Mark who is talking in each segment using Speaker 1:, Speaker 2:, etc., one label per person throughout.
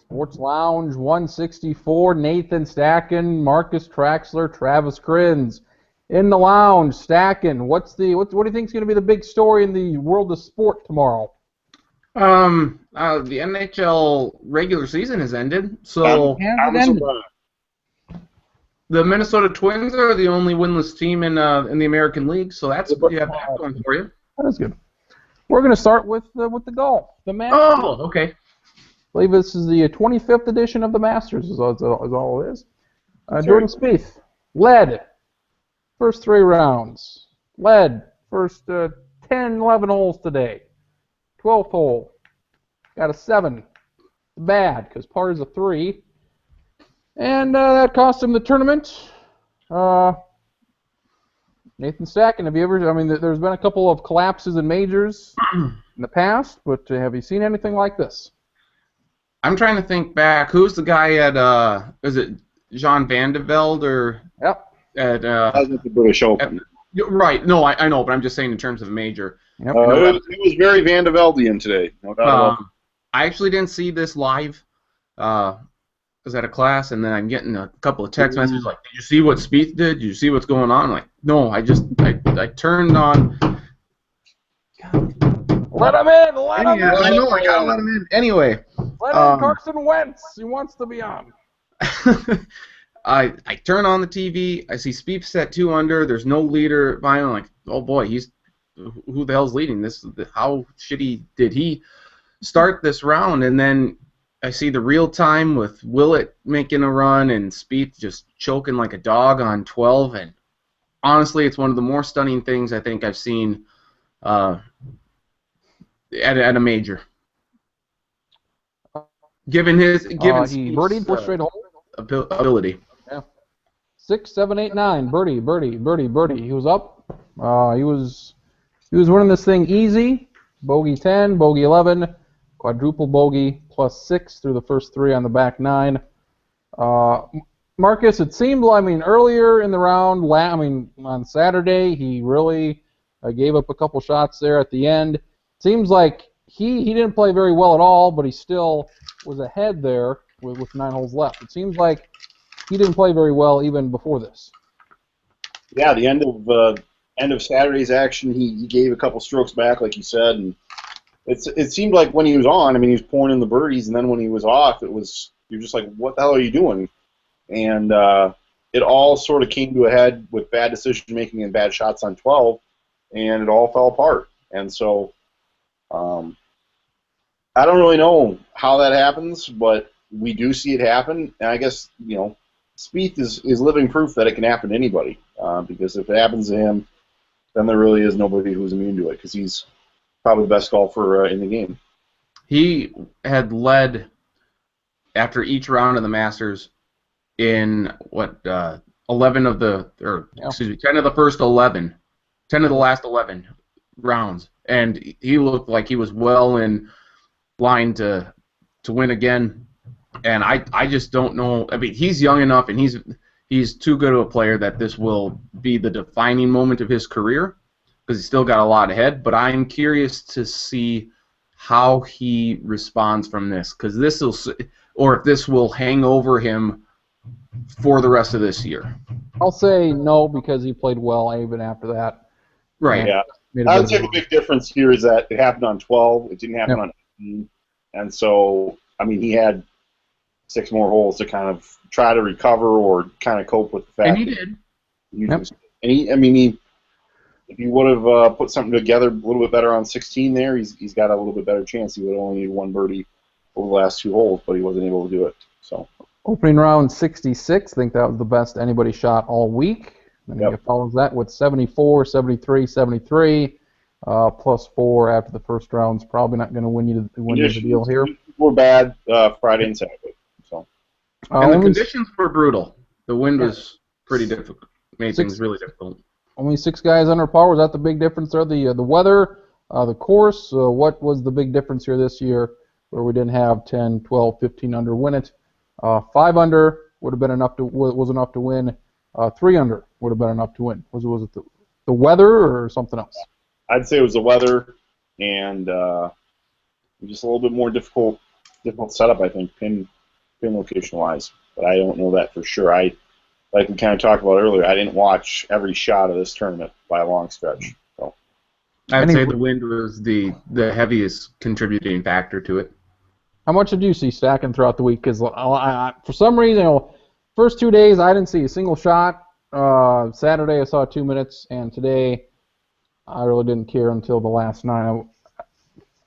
Speaker 1: Sports Lounge 164, Nathan Stacken, Marcus Traxler, Travis Kriens. In the lounge, Stacken, what do you think is going to be the big story in the world of sport tomorrow?
Speaker 2: The NHL regular season has ended, so the Minnesota Twins are the only winless team in the American League, so that's you have that going for you.
Speaker 1: That is good. We're going to start with the golf, the Masters.
Speaker 2: Oh, okay.
Speaker 1: I believe this is the 25th edition of the Masters, is all it is. Jordan Spieth led first 3 rounds. Led first 10, 11 holes today. 12th hole. Got a 7. Bad, because par is a 3. And that cost him the tournament. Nathan Stacken, have you ever... I mean, there's been a couple of collapses in majors in the past, but have you seen anything like this?
Speaker 2: I'm trying to think back. Who's the guy at... is it Jean Van de Velde or...
Speaker 1: Yep.
Speaker 2: At
Speaker 3: the British Open.
Speaker 2: Right. No, I know, but I'm just saying in terms of a major.
Speaker 1: Yep.
Speaker 3: It was very Van de Veldian today. No doubt about it.
Speaker 2: I actually didn't see this live. I was at a class, and then I'm getting a couple of text messages like, "Did you see what Spieth did? Did you see what's going on?" I'm like, no, I turned on.
Speaker 1: Let him in! Let him in!
Speaker 2: I know, I gotta let him in. Anyway.
Speaker 1: Let in Carson Wentz. He wants to be on.
Speaker 2: I turn on the TV. I see Spieth set 2 under. There's no leader. I'm like, oh boy, who the hell's leading this? How shitty did he start this round? And then I see the real time with Willett making a run and Spieth just choking like a dog on 12. And honestly, it's one of the more stunning things I think I've seen at a major. Given he
Speaker 1: birdied 4 straight holes.
Speaker 2: Ability.
Speaker 1: Yeah. 6, 7, 8, 9. Birdie. He was up. He was winning this thing easy. Bogey 10, bogey 11, quadruple bogey plus 6 through the first 3 on the back 9. Marcus, it seemed, earlier in the round, on Saturday, he really gave up a couple shots there at the end. Seems like he didn't play very well at all, but he still was ahead there with 9 holes left. It seems like he didn't play very well even before this.
Speaker 3: Yeah, the end of Saturday's action, he gave a couple strokes back, like you said, and it seemed like when he was on, he was pouring in the birdies, and then when he was off, you're just like, what the hell are you doing? And it all sort of came to a head with bad decision making and bad shots on 12, and it all fell apart. And so I don't really know how that happens, but we do see it happen, and I guess, Spieth is living proof that it can happen to anybody, because if it happens to him, then there really is nobody who's immune to it, because he's probably the best golfer in the game.
Speaker 2: He had led after each round of the Masters in 10 of the first 11, 10 of the last 11 rounds, and he looked like he was well in line to win again. And I just don't know. He's young enough, and he's too good of a player that this will be the defining moment of his career, because he's still got a lot ahead. But I'm curious to see how he responds from this, because if this will hang over him for the rest of this year.
Speaker 1: I'll say no, because he played well even after that.
Speaker 2: Right.
Speaker 3: Yeah. I would say the big difference here is that it happened on 12. It didn't happen on 18. And so, he had 6 more holes to kind of try to recover or kind of cope with the fact.
Speaker 2: And he did.
Speaker 3: And if he would have put something together a little bit better on 16 there, he's got a little bit better chance. He would have only needed 1 birdie over the last 2 holes, but he wasn't able to do it. So
Speaker 1: opening round 66, I think that was the best anybody shot all week. And he follows that with 74, 73, 73, plus 4 after the first round. Is probably not going to win you the deal here.
Speaker 3: We're bad Friday and Saturday. So.
Speaker 2: And the conditions were brutal. The wind was pretty difficult. Made things really difficult.
Speaker 1: Only 6 guys under par. Was that the big difference there? The weather, the course. What was the big difference here this year, where we didn't have 10, 12, 15 under win it? 5 under was enough to win. 3 under would have been enough to win. Was it the weather or something else?
Speaker 3: I'd say it was the weather and just a little bit more difficult setup. I think pin location-wise, but I don't know that for sure. Like we kind of talked about earlier, I didn't watch every shot of this tournament by a long stretch. So.
Speaker 2: I'd say the wind was the heaviest contributing factor to it.
Speaker 1: How much did you see stacking throughout the week? Because for some reason, first 2 days I didn't see a single shot. Saturday I saw 2 minutes, and today I really didn't care until the last 9.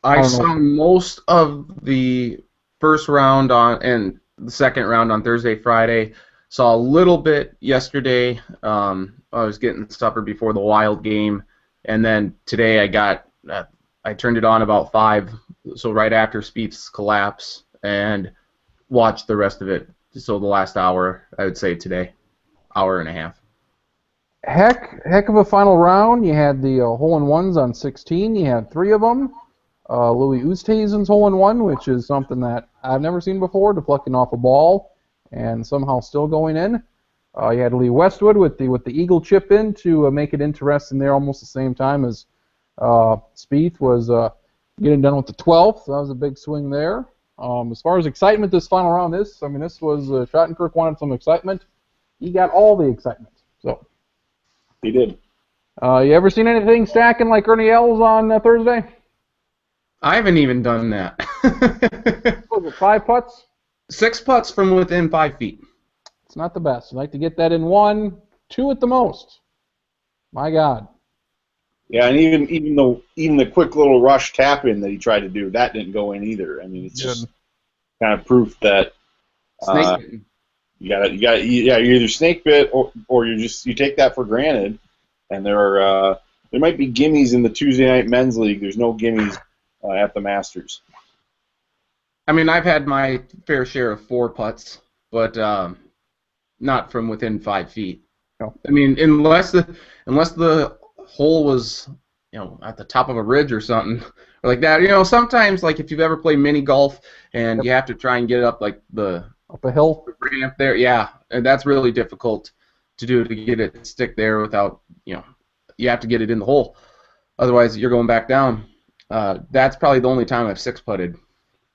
Speaker 2: I saw most of the first round and the second round on Thursday, Friday. Saw a little bit yesterday. I was getting supper before the Wild game, and then today I turned it on about 5, so right after Spieth's collapse, and watched the rest of it. So the last hour, I would say today, hour and a half.
Speaker 1: Heck of a final round. You had the hole-in-ones on 16. You had 3 of them. Louis Oosthuizen's hole-in-one, which is something that I've never seen before, deflecting off a ball and somehow still going in. You had Lee Westwood with the eagle chip in to make it interesting there almost the same time as Spieth was getting done with the 12th. So that was a big swing there. As far as excitement this final round, this was Schottenkirk wanted some excitement. He got all the excitement. So
Speaker 3: he did.
Speaker 1: You ever seen anything stacking like Ernie Els on Thursday?
Speaker 2: I haven't even done that.
Speaker 1: What was it, 5 putts?
Speaker 2: 6 putts from within 5 feet.
Speaker 1: It's not the best. I'd like to get that in 1, 2 at the most. My God.
Speaker 3: Yeah, and even the quick little rush tap in that he tried to do, that didn't go in either. I mean, it's just kind of proof that you either snake bit or you take that for granted. And there might be gimmies in the Tuesday night men's league. There's no gimmies at the Masters.
Speaker 2: I mean, I've had my fair share of 4 putts, but not from within 5 feet.
Speaker 1: No.
Speaker 2: I mean, unless the hole was, at the top of a ridge or something, or like that. Sometimes, like if you've ever played mini golf and you have to try and get up like
Speaker 1: up a hill
Speaker 2: ramp there, yeah, and that's really difficult to do, to get it to stick there without, you have to get it in the hole. Otherwise, you're going back down. That's probably the only time I've 6 putted.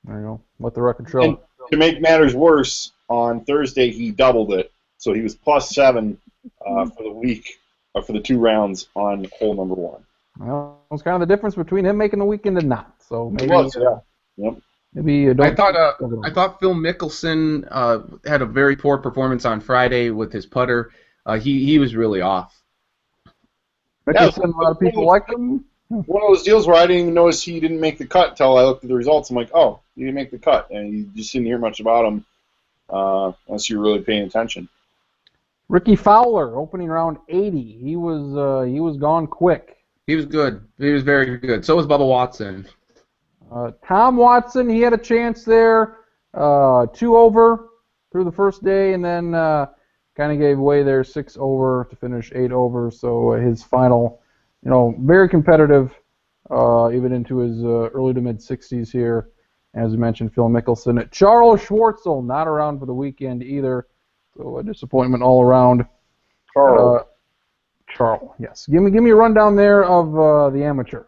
Speaker 1: There you go. Let the record show.
Speaker 3: And to make matters worse, on Thursday he doubled it, so he was +7 for the week, for the 2 rounds on hole number 1.
Speaker 1: Well, it was kind of the difference between him making the weekend and not. So maybe.
Speaker 3: It was, yeah. Yep.
Speaker 1: Maybe
Speaker 2: I thought Phil Mickelson had a very poor performance on Friday with his putter. He was really off.
Speaker 1: Mickelson, a lot of people like him.
Speaker 3: One of those deals where I didn't even notice he didn't make the cut until I looked at the results. I'm like, oh, he didn't make the cut, and you just didn't hear much about him unless you were really paying attention.
Speaker 1: Ricky Fowler, opening round 80. He was gone quick.
Speaker 2: He was good. He was very good. So was Bubba Watson.
Speaker 1: Tom Watson, he had a chance there. 2 over through the first day, and then kind of gave away there 6 over to finish 8 over. So his final, very competitive, even into his early to mid 60s here. As we mentioned, Phil Mickelson. Charles Schwartzel not around for the weekend either. So a disappointment all around. Charles, yes. Give me a rundown there of the amateur.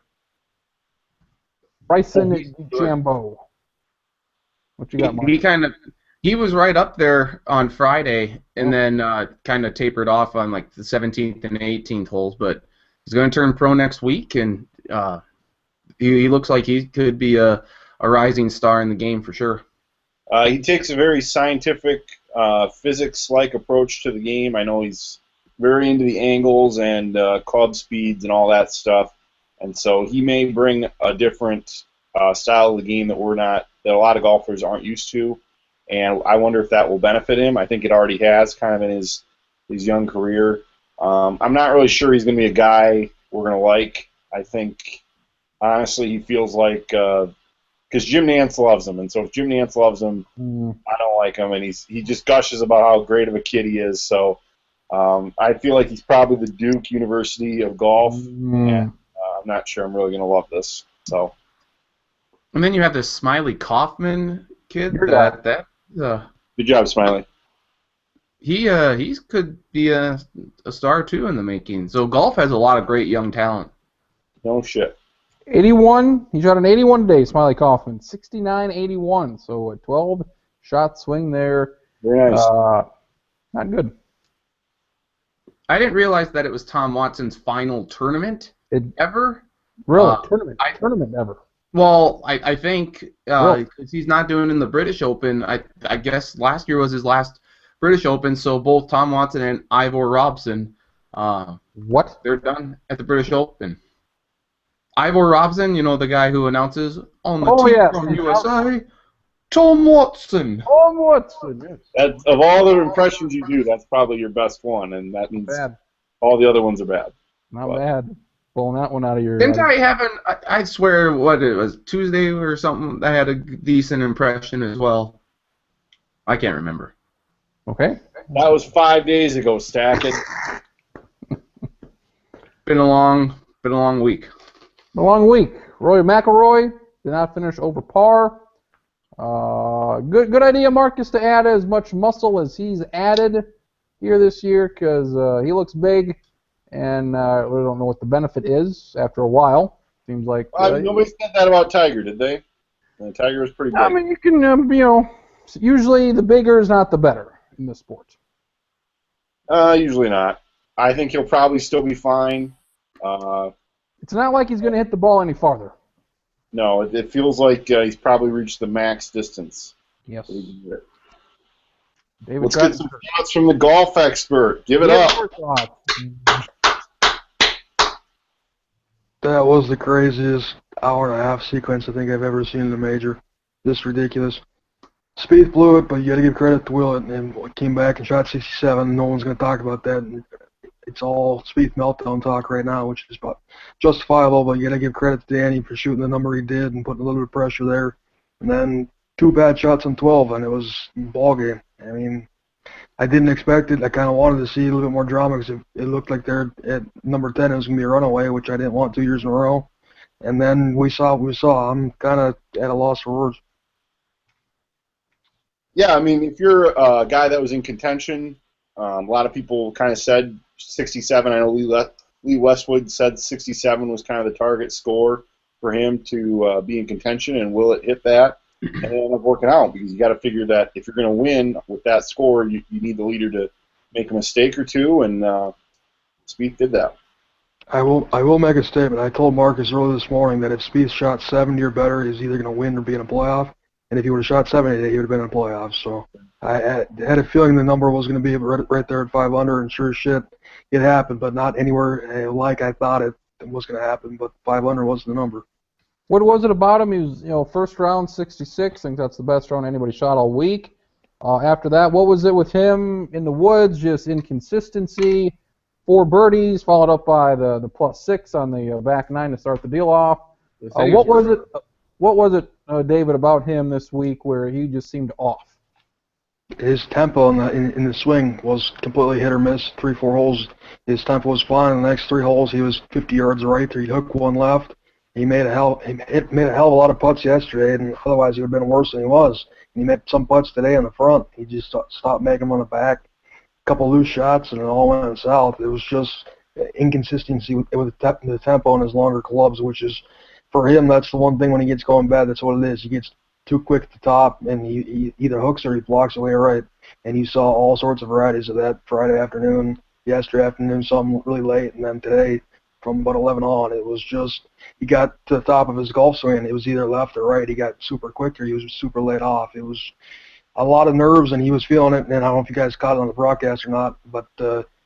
Speaker 1: Bryson DeChambeau. What you got, Mark?
Speaker 2: He was right up there on Friday, and then kind of tapered off on like the 17th and 18th holes. But he's going to turn pro next week, and he looks like he could be a rising star in the game for sure.
Speaker 3: He takes a very scientific, physics-like approach to the game. I know he's very into the angles and club speeds and all that stuff, and so he may bring a different style of the game that a lot of golfers aren't used to, and I wonder if that will benefit him. I think it already has, kind of in his young career. I'm not really sure he's going to be a guy we're going to like. I think, honestly, he feels like because Jim Nantz loves him, and so if Jim Nantz loves him, I don't like him, and he just gushes about how great of a kid he is. So I feel like he's probably the Duke University of golf, and I'm not sure I'm really going to love this. So.
Speaker 2: And then you have this Smiley Kaufman kid.
Speaker 3: Good job, Smiley.
Speaker 2: He could be a star too in the making. So golf has a lot of great young talent.
Speaker 3: No shit.
Speaker 1: 81. He shot an 81 today, Smiley Kaufman. 69-81. So 12 shot swing there.
Speaker 3: Very nice.
Speaker 1: Not good.
Speaker 2: I didn't realize that it was Tom Watson's final tournament ever.
Speaker 1: Really? Tournament ever.
Speaker 2: Well, I think because he's not doing in the British Open, I guess last year was his last British Open, so both Tom Watson and Ivor Robson, they're done at the British Open. Ivor Robson, you know, the guy who announces on the team from USA, Tom Watson.
Speaker 1: Tom Watson, yes.
Speaker 3: That's, of all the impressions you do, that's probably your best one, and that means all the other ones are bad.
Speaker 1: Not bad. Pulling that one out of your...
Speaker 2: Didn't I have I swear, what it was, Tuesday or something, I had a decent impression as well. I can't remember.
Speaker 1: Okay.
Speaker 3: That was 5 days ago, Stackett.
Speaker 2: Been a long week.
Speaker 1: A long week. Rory McIlroy did not finish over par. Good idea, Marcus, to add as much muscle as he's added here this year because he looks big, and we don't know what the benefit is after a while. Seems like
Speaker 3: nobody said that about Tiger, did they? Tiger was pretty big.
Speaker 1: I mean, you can, usually the bigger is not the better in this sport.
Speaker 3: Usually not. I think he'll probably still be fine.
Speaker 1: It's not like he's going to hit the ball any farther.
Speaker 3: No, it feels like he's probably reached the max distance.
Speaker 1: Yes.
Speaker 3: Let's get some thoughts from the golf expert. Give it up.
Speaker 4: That was the craziest hour-and-a-half sequence I think I've ever seen in a major. This ridiculous. Spieth blew it, but you got to give credit to Willett, and came back and shot 67. No one's going to talk about that. It's all Spieth meltdown talk right now, which is justifiable, but you got to give credit to Danny for shooting the number he did and putting a little bit of pressure there. And then 2 bad shots on 12, and it was a ball game. I mean, I didn't expect it. I kind of wanted to see a little bit more drama because it looked like they're at number 10. It was going to be a runaway, which I didn't want 2 years in a row. And then we saw what we saw. I'm kind of at a loss for words.
Speaker 3: Yeah, I mean, if you're a guy that was in contention, a lot of people kind of said 67. I know Lee Westwood said 67 was kind of the target score for him to be in contention, and Willett hit that, and it ended up working out because you got to figure that if you're going to win with that score, you need the leader to make a mistake or two, and Spieth did that.
Speaker 4: I will make a statement. I told Marcus earlier this morning that if Spieth shot 70 or better, he's either going to win or be in a playoff. And if he would have shot 70, he would have been in the playoffs. So I had a feeling the number was going to be right there at 5 under, and sure as shit, it happened, but not anywhere like I thought it was going to happen. But 5 under was the number.
Speaker 1: What was it about him? He was, first round 66. I think that's the best round anybody shot all week. After that, what was it with him in the woods? Just inconsistency. 4 birdies, followed up by the +6 on the back 9 to start the deal off. What was it, David, about him this week where he just seemed off?
Speaker 4: His tempo in the swing was completely hit or miss. 3-4 holes, his tempo was fine. The next 3 holes, he was 50 yards right. He hooked 1 left. He made a hell of a lot of putts yesterday, and otherwise he would have been worse than he was. And he made some putts today on the front. He just stopped making them on the back. A couple loose shots, and it all went south. It was just inconsistency with the tempo and his longer clubs, which is, for him, that's the one thing when he gets going bad, that's what it is. He gets too quick at the top, and he either hooks or he blocks away right. And you saw all sorts of varieties of that Friday afternoon, yesterday afternoon, some really late, and then today from about 11 on. It was just, he got to the top of his golf swing, it was either left or right. He got super quick or he was super laid off. It was a lot of nerves, and he was feeling it. And I don't know if you guys caught it on the broadcast or not, but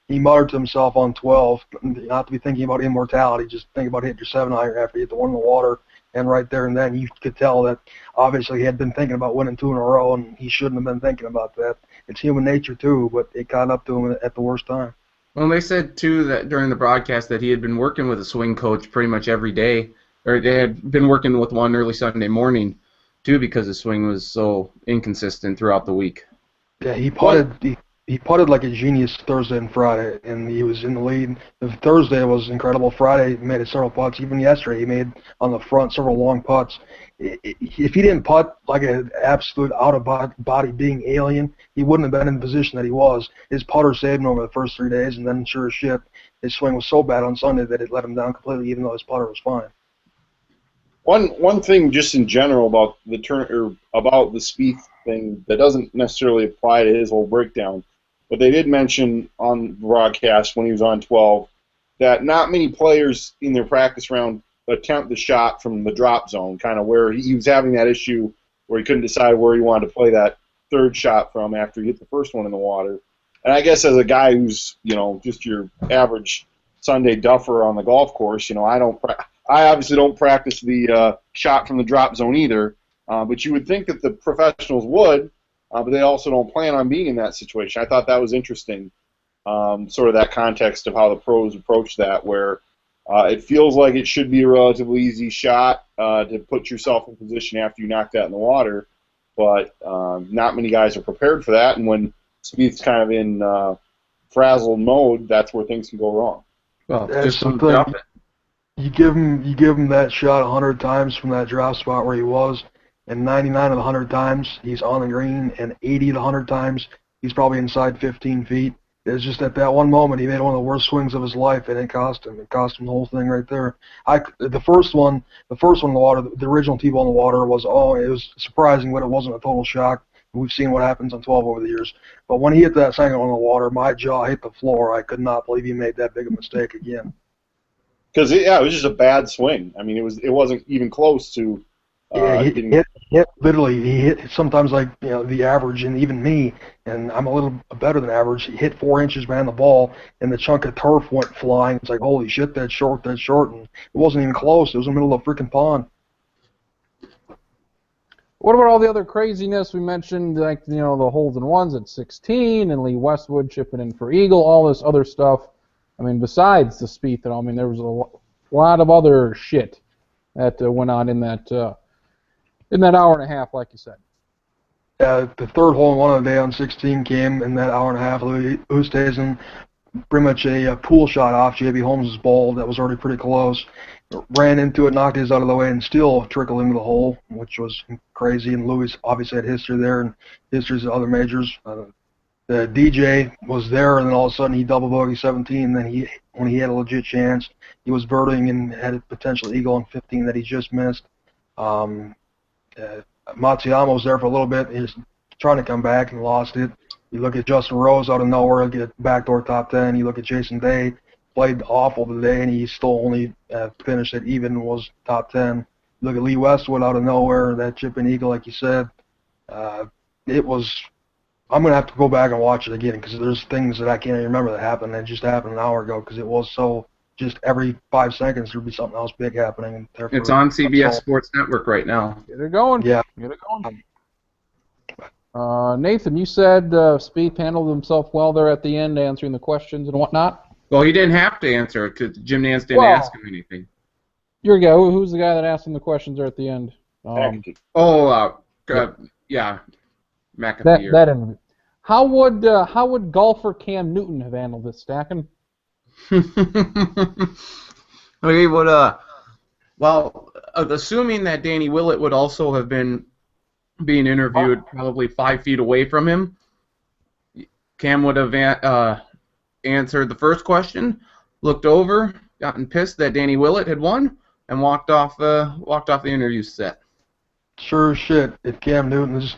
Speaker 4: he muttered to himself on 12, not to be thinking about immortality, just think about hitting your 7-iron after you hit the 1 in the water. And right there and then, you could tell that obviously he had been thinking about winning 2 in a row, and he shouldn't have been thinking about that. It's human nature too, but it caught up to him at the worst time.
Speaker 2: Well, they said too that during the broadcast that he had been working with a swing coach pretty much every day, or they had been working with one early Sunday morning too, because his swing was so inconsistent throughout the week.
Speaker 4: Yeah, he putted like a genius Thursday and Friday, and he was in the lead. Thursday was incredible. Friday he made several putts. Even yesterday he made on the front several long putts. If he didn't putt like an absolute out-of-body being alien, he wouldn't have been in the position that he was. His putter saved him over the first 3 days, and then sure as shit, his swing was so bad on Sunday that it let him down completely, even though his putter was fine.
Speaker 3: One thing just in general about the Spieth thing that doesn't necessarily apply to his whole breakdown. But they did mention on the broadcast when he was on 12 that not many players in their practice round attempt the shot from the drop zone, kind of where he was having that issue where he couldn't decide where he wanted to play that third shot from after he hit the first one in the water. And I guess as a guy who's, just your average Sunday duffer on the golf course, I obviously don't practice the shot from the drop zone either, but you would think that the professionals would, but they also don't plan on being in that situation. I thought that was interesting, sort of that context of how the pros approach that, where it feels like it should be a relatively easy shot to put yourself in position after you knock that in the water, but not many guys are prepared for that, and when Spieth's kind of in frazzled mode, that's where things can go wrong.
Speaker 2: Well,
Speaker 4: That's
Speaker 2: just
Speaker 4: the thing. You give him that shot 100 times from that drop spot where he was, and 99 of the 100 times he's on the green, and 80 of the 100 times he's probably inside 15 feet. It's just at that one moment he made one of the worst swings of his life, and it cost him. It cost him the whole thing right there. The first one in the water, the original T-ball in the water was it was surprising, but it wasn't a total shock. We've seen what happens on 12 over the years. But when he hit that second one in the water, my jaw hit the floor. I could not believe he made that big a mistake again.
Speaker 3: Because it was just a bad swing. I mean, it wasn't even close to.
Speaker 4: He hit sometimes like the average, and even me, and I'm a little better than average. He hit 4 inches behind the ball, and the chunk of turf went flying. It's like, holy shit, that's short, and it wasn't even close. It was in the middle of the freaking pond.
Speaker 1: What about all the other craziness we mentioned, like the holes in ones at 16 and Lee Westwood chipping in for eagle, all this other stuff? I mean, besides the Spieth, there was a lot of other shit that went on in that hour and a half, like you said.
Speaker 4: The third hole in one of the day on 16 came in that hour and a half. Louis Oosthuizen, pretty much a pool shot off J.B. Holmes' ball that was already pretty close. Ran into it, knocked his out of the way, and still trickled into the hole, which was crazy. And Louis obviously had history there and histories of other majors. The DJ was there, and then all of a sudden he double bogey 17. And then when he had a legit chance, he was birding and had a potential eagle on 15 that he just missed. Matsuyama was there for a little bit. He was trying to come back and lost it. You look at Justin Rose out of nowhere, get backdoor top 10. You look at Jason Day, played awful today, and he still only finished at even, was top 10. Look at Lee Westwood out of nowhere, that chip and eagle, like you said. It was. I'm going to have to go back and watch it again because there's things that I can't even remember that happened that just happened an hour ago because it was so just every 5 seconds there'd be something else big happening. And
Speaker 2: it's on CBS Sports Network right now.
Speaker 1: Get it going.
Speaker 4: Yeah.
Speaker 1: Get it going. Nathan, you said Spieth handled himself well there at the end, answering the questions and whatnot.
Speaker 2: Well, he didn't have to answer it because Jim Nantz didn't ask him anything.
Speaker 1: Here we go. Who's the guy that asked him the questions there at the end?
Speaker 2: Yeah, McAfee.
Speaker 1: That interview. How would golfer Cam Newton have handled this, Stackin?
Speaker 2: He would. Well, assuming that Danny Willett would also have been being interviewed probably 5 feet away from him, Cam would have answered the first question, looked over, gotten pissed that Danny Willett had won, and walked off the interview set.
Speaker 4: Sure as shit. If Cam Newton, let's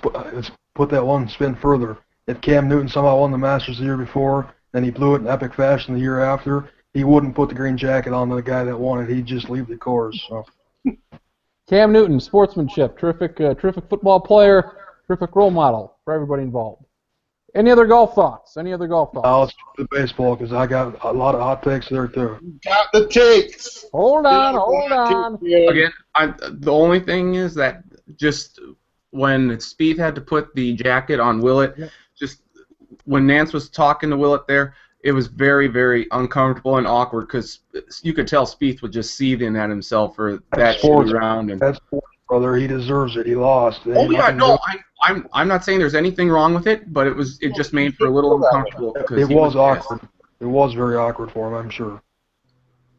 Speaker 4: put that one spin further. If Cam Newton somehow won the Masters the year before, then he blew it in epic fashion the year after, he wouldn't put the green jacket on to the guy that won it. He'd just leave the course. So.
Speaker 1: Cam Newton, sportsmanship, terrific football player, terrific role model for everybody involved. Any other golf thoughts?
Speaker 4: Now let's do the baseball because I got a lot of hot takes there too.
Speaker 3: Got the takes.
Speaker 1: Hold on.
Speaker 2: Again, the only thing is that just when Spieth had to put the jacket on Willett, just when Nance was talking to Willett there, it was very, very uncomfortable and awkward because you could tell Spieth was just seething at himself for that shoot round. And
Speaker 4: that's sports, brother. He deserves it. He lost.
Speaker 2: Oh yeah, no, I'm not saying there's anything wrong with it, but it just made for a little uncomfortable.
Speaker 4: It was awkward. It was very awkward for him, I'm sure.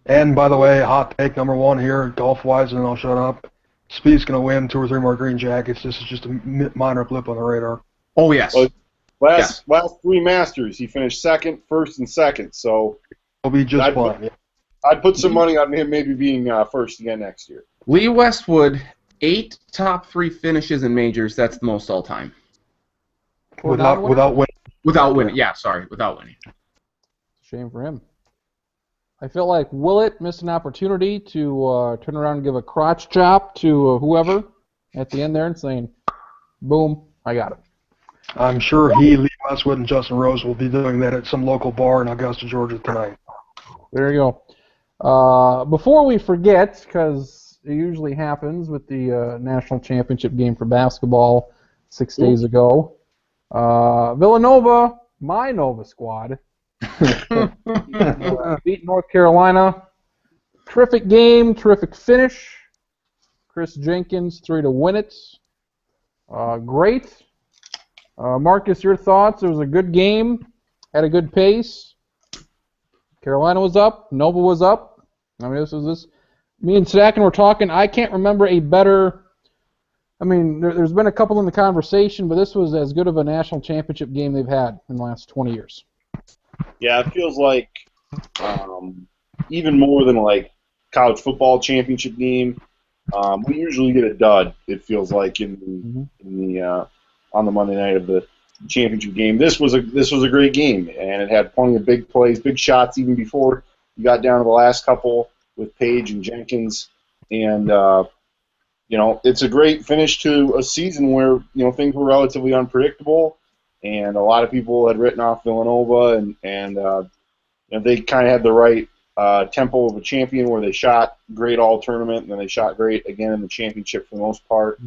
Speaker 4: And by the way, hot take number one here, golf-wise, and then I'll shut up. Spieth's going to win 2 or 3 more green jackets. This is just a minor blip on the radar.
Speaker 2: Oh yes.
Speaker 3: Last 3 Masters, he finished second, first, and second. So
Speaker 4: he'll be just fine.
Speaker 3: I'd put some money on him maybe being first again next year.
Speaker 2: Lee Westwood, 8 top 3 finishes in majors. That's the most all time.
Speaker 4: without winning.
Speaker 2: Without winning, yeah, sorry, without winning.
Speaker 1: Shame for him. I felt like Willett missed an opportunity to turn around and give a crotch chop to whoever at the end there and saying, boom, I got it.
Speaker 4: I'm sure he, Lee Westwood, and Justin Rose will be doing that at some local bar in Augusta, Georgia tonight.
Speaker 1: There you go. Before we forget, because it usually happens with the national championship game for basketball 6 days ago, Villanova, my Nova squad, beat North Carolina. Terrific game, terrific finish. Kris Jenkins, 3 to win it. Great. Marcus, your thoughts? It was a good game, had a good pace. Carolina was up, Nova was up. I mean, me and Stacken were talking. I can't remember a better. I mean, there's been a couple in the conversation, but this was as good of a national championship game they've had in the last 20 years.
Speaker 3: Yeah, it feels like even more than like college football championship game. We usually get a dud. It feels like in the on the Monday night of the championship game. This was a great game, and it had plenty of big plays, big shots even before you got down to the last couple with Paige and Jenkins, and it's a great finish to a season where things were relatively unpredictable, and a lot of people had written off Villanova, and they kind of had the right tempo of a champion where they shot great all tournament, and then they shot great again in the championship for the most part.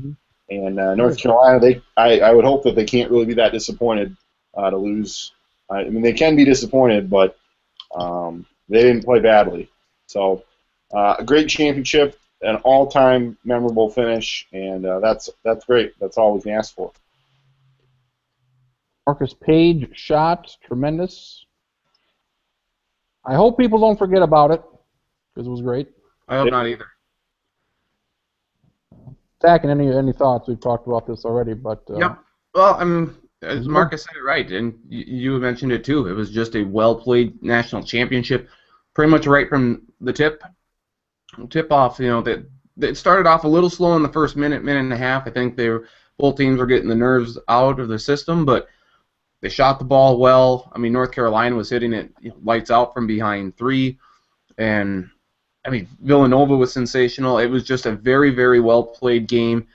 Speaker 3: And North Carolina, I would hope that they can't really be that disappointed to lose. I mean, they can be disappointed, but they didn't play badly. So a great championship, an all-time memorable finish, and that's great. That's all we can ask for.
Speaker 1: Marcus Paige shot tremendous. I hope people don't forget about it because it was great.
Speaker 2: I hope not either.
Speaker 1: Stacken, any thoughts? We've talked about this already, but
Speaker 2: yep. Well, as Marcus said it right, and you mentioned it too. It was just a well-played national championship, pretty much right from the tip off. That it started off a little slow in the first minute and a half. I think both teams were getting the nerves out of the system, but they shot the ball well. I mean, North Carolina was hitting it lights out from behind 3, and Villanova was sensational. It was just a very, very well-played game.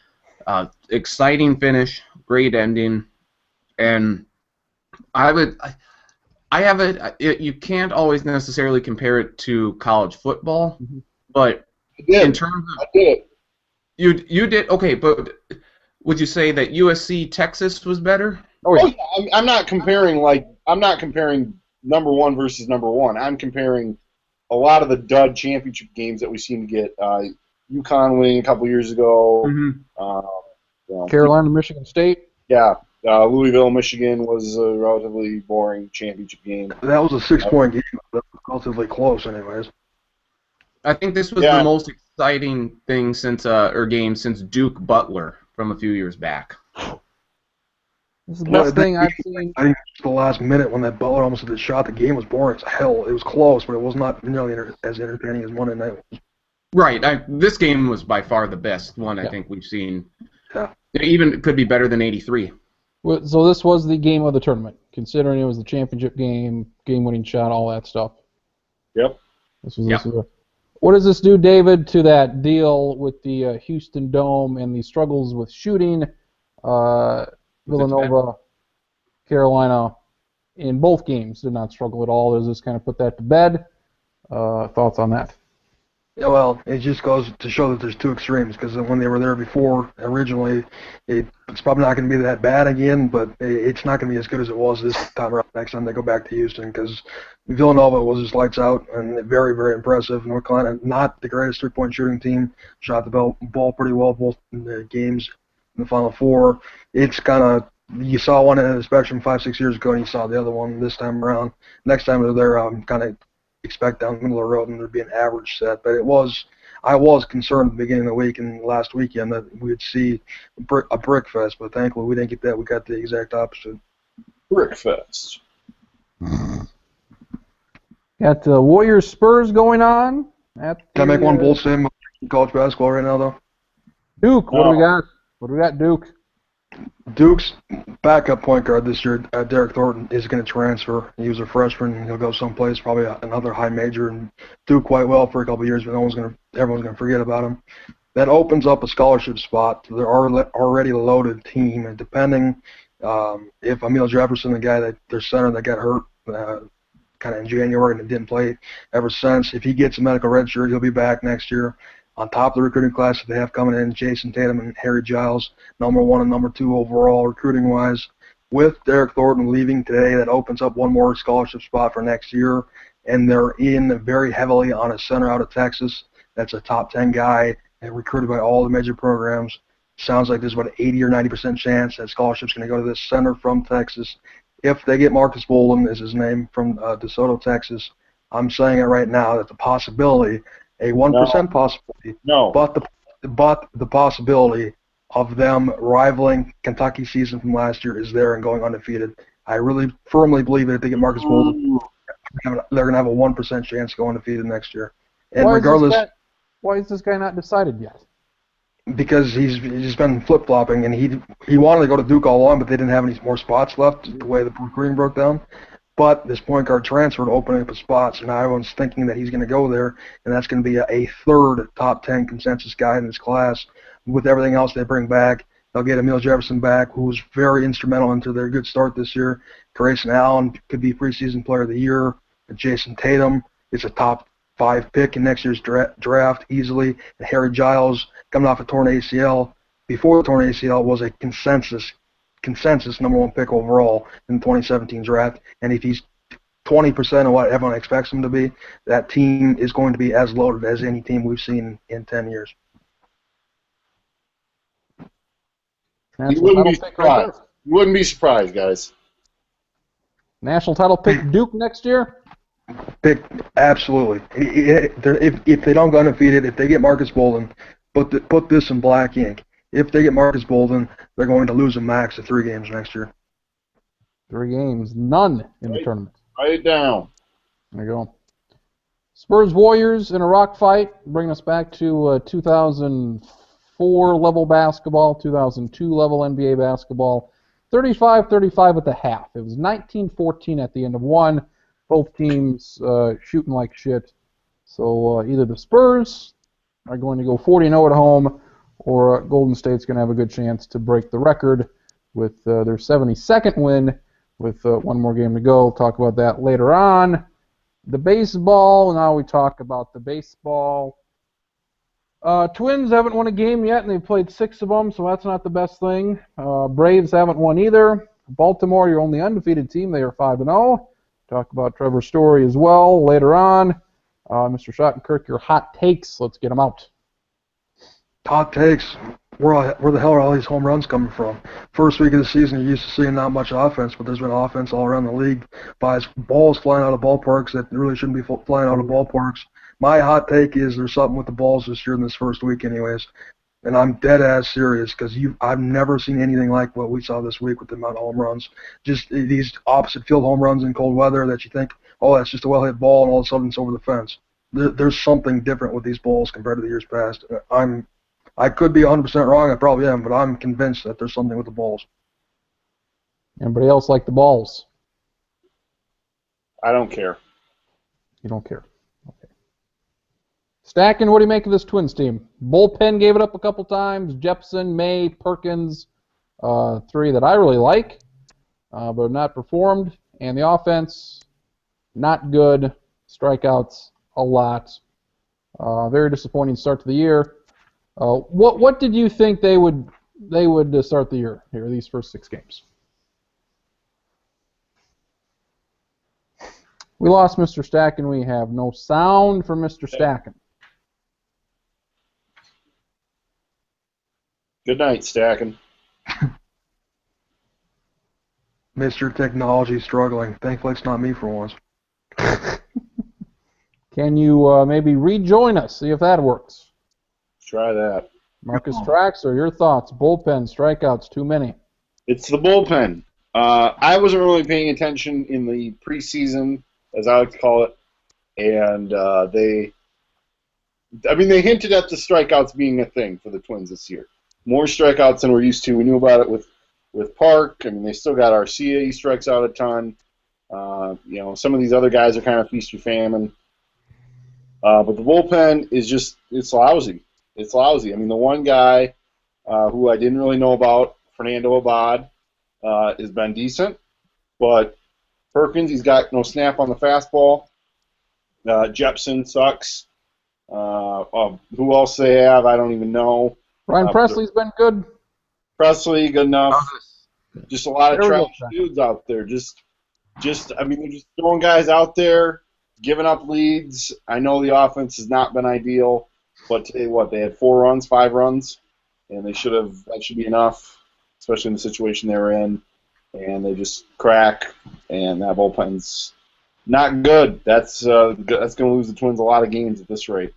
Speaker 2: Exciting finish, great ending, and you can't always necessarily compare it to college football, but in terms of you did okay. But would you say that USC Texas was better?
Speaker 3: Oh yeah. I'm not comparing number 1 versus number 1. I'm comparing a lot of the dud championship games that we seem to get. UConn winning a couple years ago.
Speaker 1: Carolina, Michigan State.
Speaker 3: Yeah. Louisville, Michigan was a relatively boring championship game.
Speaker 4: That was a 6-point game. That was relatively close, anyways.
Speaker 2: I think this was the most exciting thing game since Duke Butler from a few years back.
Speaker 1: This is the best thing I've seen.
Speaker 4: I think the last minute when that Butler almost hit the shot, the game was boring as hell. It was close, but it was not nearly as entertaining as Monday night was.
Speaker 2: Right. This game was by far the best one I think we've seen.
Speaker 4: Yeah.
Speaker 2: It even could be better than 83.
Speaker 1: So this was the game of the tournament, considering it was the championship game, game-winning shot, all that stuff.
Speaker 3: Yep.
Speaker 1: What does this do, David, to that deal with the Houston Dome and the struggles with shooting? Villanova, Carolina, in both games did not struggle at all. Does this kind of put that to bed? Thoughts on that?
Speaker 4: Yeah, well, it just goes to show that there's two extremes, because when they were there before, originally, it's probably not going to be that bad again, but it's not going to be as good as it was this time around next time they go back to Houston, because Villanova was just lights out and very, very impressive. North Carolina, not the greatest three-point shooting team, shot the ball pretty well both in the games in the Final Four. It's kind of, you saw one end of the spectrum 5-6 years ago, and you saw the other one this time around. Next time they're there, kind of expect down the middle of the road and there'd be an average set. But I was concerned at the beginning of the week and last weekend that we'd see a brick fest, but thankfully we didn't get that. We got the exact opposite.
Speaker 3: Brick fest.
Speaker 1: Got Warriors Spurs going on.
Speaker 4: Can I make one bold statement about college basketball right now, though?
Speaker 1: Duke, what do we got? What do we got, Duke?
Speaker 4: Duke's backup point guard this year, Derek Thornton, is going to transfer. He was a freshman. He'll go someplace, probably another high major, and do quite well for a couple of years. But everyone's going to forget about him. That opens up a scholarship spot to their already loaded team, and depending if Emil Jefferson, the guy their center that got hurt kind of in January and didn't play ever since, if he gets a medical red shirt, he'll be back next year. On top of the recruiting class that they have coming in, Jason Tatum and Harry Giles, #1 and #2 overall recruiting-wise. With Derek Thornton leaving today, that opens up one more scholarship spot for next year, and they're in very heavily on a center out of Texas. That's a top 10 guy and recruited by all the major programs. Sounds like there's about an 80 or 90% chance that scholarship's going to go to this center from Texas. If they get Marcus Bolden, is his name, from DeSoto, Texas, I'm saying it right now, that's a possibility. A 1% possibility,
Speaker 3: No.
Speaker 4: but the possibility of them rivaling Kentucky's season from last year is there and going undefeated. I really firmly believe that if they get Marcus Bolden, they're going to have a 1% chance to go undefeated next year. And
Speaker 1: why is this guy not decided yet?
Speaker 4: Because he's been flip-flopping, and he wanted to go to Duke all along, but they didn't have any more spots left the way the recruiting broke down. But this point guard transferred, opening up a spot, so now everyone's thinking that he's going to go there, and that's going to be a third top 10 consensus guy in this class. With everything else they bring back, they'll get Emil Jefferson back, who was very instrumental into their good start this year. Grayson Allen could be preseason player of the year. Jason Tatum is a top 5 pick in next year's draft easily. And Harry Giles, coming off a torn ACL, before the torn ACL, was a consensus #1 pick overall in the 2017 draft. And if he's 20% of what everyone expects him to be, that team is going to be as loaded as any team we've seen in 10 years.
Speaker 3: You wouldn't be surprised, guys.
Speaker 1: National title pick Duke next year?
Speaker 4: Pick, absolutely. If they don't go undefeated, if they get Marcus Bolden, put this in black ink. If they get Marcus Bolden, they're going to lose a max of 3 games next year.
Speaker 1: 3 games, none in the tournament.
Speaker 3: Write it down.
Speaker 1: There you go. Spurs Warriors in a rock fight, bringing us back to 2004 level basketball, 2002 level NBA basketball. 35-35 at the half. It was 19-14 at the end of one. Both teams shooting like shit. So either the Spurs are going to go 40-0 at home, or Golden State's going to have a good chance to break the record with their 72nd win with one more game to go. We'll talk about that later on. The baseball, now we talk about the baseball. Twins haven't won a game yet, and they've played 6 of them, so that's not the best thing. Braves haven't won either. Baltimore, your only undefeated team, they are 5-0. Talk about Trevor Story as well later on. Mr. Schottenkirk, your hot takes. Let's get them out.
Speaker 4: Hot takes. Where the hell are all these home runs coming from? First week of the season, you're used to seeing not much offense, but there's been offense all around the league. Buys balls flying out of ballparks that really shouldn't be flying out of ballparks. My hot take is there's something with the balls this year in this first week anyways. And I'm dead-ass serious because I've never seen anything like what we saw this week with the amount of home runs. Just these opposite field home runs in cold weather that you think, oh, that's just a well-hit ball, and all of a sudden it's over the fence. There's something different with these balls compared to the years past. I could be 100% wrong, I probably am, but I'm convinced that there's something with the balls.
Speaker 1: Anybody else like the balls?
Speaker 3: I don't care.
Speaker 1: You don't care. Okay. Stacking, what do you make of this Twins team? Bullpen gave it up a couple times. Jepson, May, Perkins, 3 that I really like, but have not performed. And the offense, not good. Strikeouts, a lot. Very disappointing start to the year. What did you think they would start the year here, these first 6 games? We lost Mr. Stacken. We have no sound from Mr. Stacken.
Speaker 3: Good night, Stacking.
Speaker 4: Mr. Technology struggling. Thankfully it's not me for once.
Speaker 1: Can you maybe rejoin us, see if that works?
Speaker 3: Try that.
Speaker 1: Marcus Traxler, your thoughts? Bullpen, strikeouts, too many.
Speaker 3: It's the bullpen. I wasn't really paying attention in the preseason, as I like to call it, and they hinted at the strikeouts being a thing for the Twins this year. More strikeouts than we're used to. We knew about it with with Park. I mean, they still got Arcia. He strikes out a ton. Some of these other guys are kind of feast or famine. But the bullpen is it's lousy. It's lousy. I mean, the one guy who I didn't really know about, Fernando Abad, has been decent. But Perkins, he's got no snap on the fastball. Jepson sucks. Who else they have, I don't even know.
Speaker 1: Ryan Presley's been good.
Speaker 3: Presley, good enough. Just a lot of trash dudes out there. They're just throwing guys out there, giving up leads. I know the offense has not been ideal, but today, they had 5 runs, and that should be enough, especially in the situation they were in, and they just crack, and that bullpen's not good. That's going to lose the Twins a lot of games at this rate.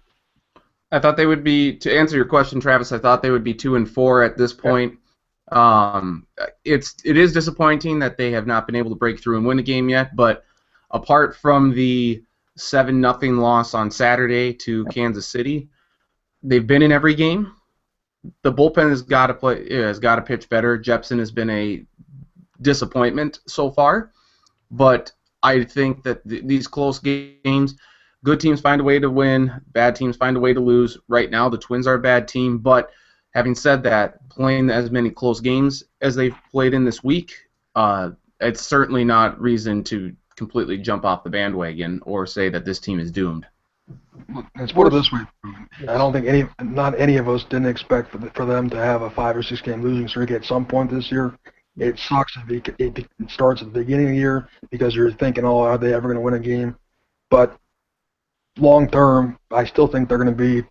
Speaker 2: I thought they would be, to answer your question, Travis, I thought they would be 2-4 at this point. It is disappointing that they have not been able to break through and win a game yet, but apart from the 7-0 loss on Saturday to Kansas City, they've been in every game. The bullpen has got to pitch better. Jepson has been a disappointment so far, but I think that these close games, good teams find a way to win, bad teams find a way to lose. Right now, the Twins are a bad team, but having said that, playing as many close games as they've played in this week, it's certainly not reason to completely jump off the bandwagon or say that this team is doomed.
Speaker 4: Let's put it this way. I don't think not any of us didn't expect for them to have a 5 or 6 game losing streak at some point this year. It sucks if it starts at the beginning of the year because you're thinking, oh, are they ever going to win a game? But long term, I still think they're going to be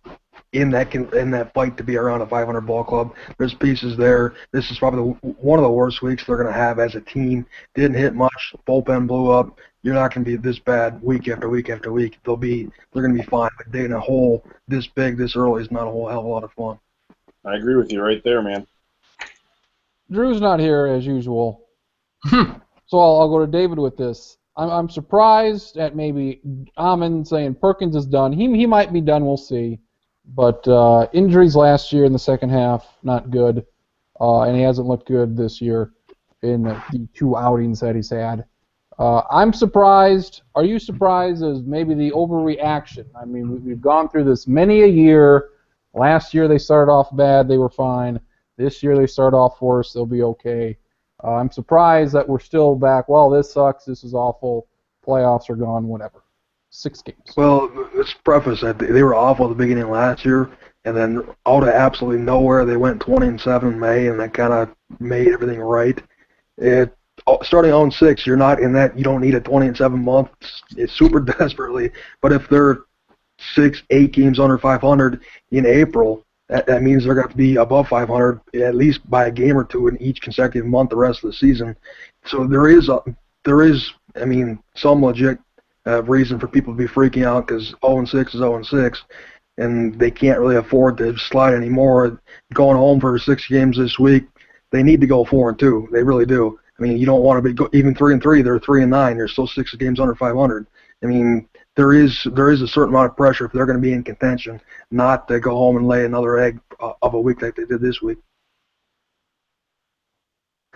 Speaker 4: in that fight to be around a 500 ball club. There's pieces there. This is probably one of the worst weeks they're going to have as a team. Didn't hit much. Bullpen blew up. You're not going to be this bad week after week after week. They're going to be fine. But digging a hole this big this early is not a whole hell of a lot of fun.
Speaker 3: I agree with you right there, man.
Speaker 1: Drew's not here as usual, so I'll go to David with this. I'm surprised at maybe Amon saying Perkins is done. He might be done. We'll see. But injuries last year in the second half, not good. And he hasn't looked good this year in the 2 outings that he's had. I'm surprised. Are you surprised as maybe the overreaction? I mean, we've gone through this many a year. Last year they started off bad. They were fine. This year they start off worse. They'll be okay. I'm surprised that we're still back. Well, this sucks. This is awful. Playoffs are gone. Whatever. 6 games.
Speaker 4: Well, let's preface that they were awful at the beginning of last year, and then out of absolutely nowhere they went 20-7 in May, and that kind of made everything right. Starting 0-6, you're not in that. You don't need a 20-7 month. It's super desperately. But if they're 6-8 games under 500 in April, that means they're going to be above 500 at least by a game or 2 in each consecutive month the rest of the season. So there is some legit reason for people to be freaking out because 0-6 is 0-6, and they can't really afford to slide anymore. Going home for 6 games this week, they need to go 4-2. They really do. I mean, you don't want to be even 3-3. They're 3-9. They're still 6 games under 500. I mean, there is a certain amount of pressure if they're going to be in contention, not to go home and lay another egg of a week like they did this week.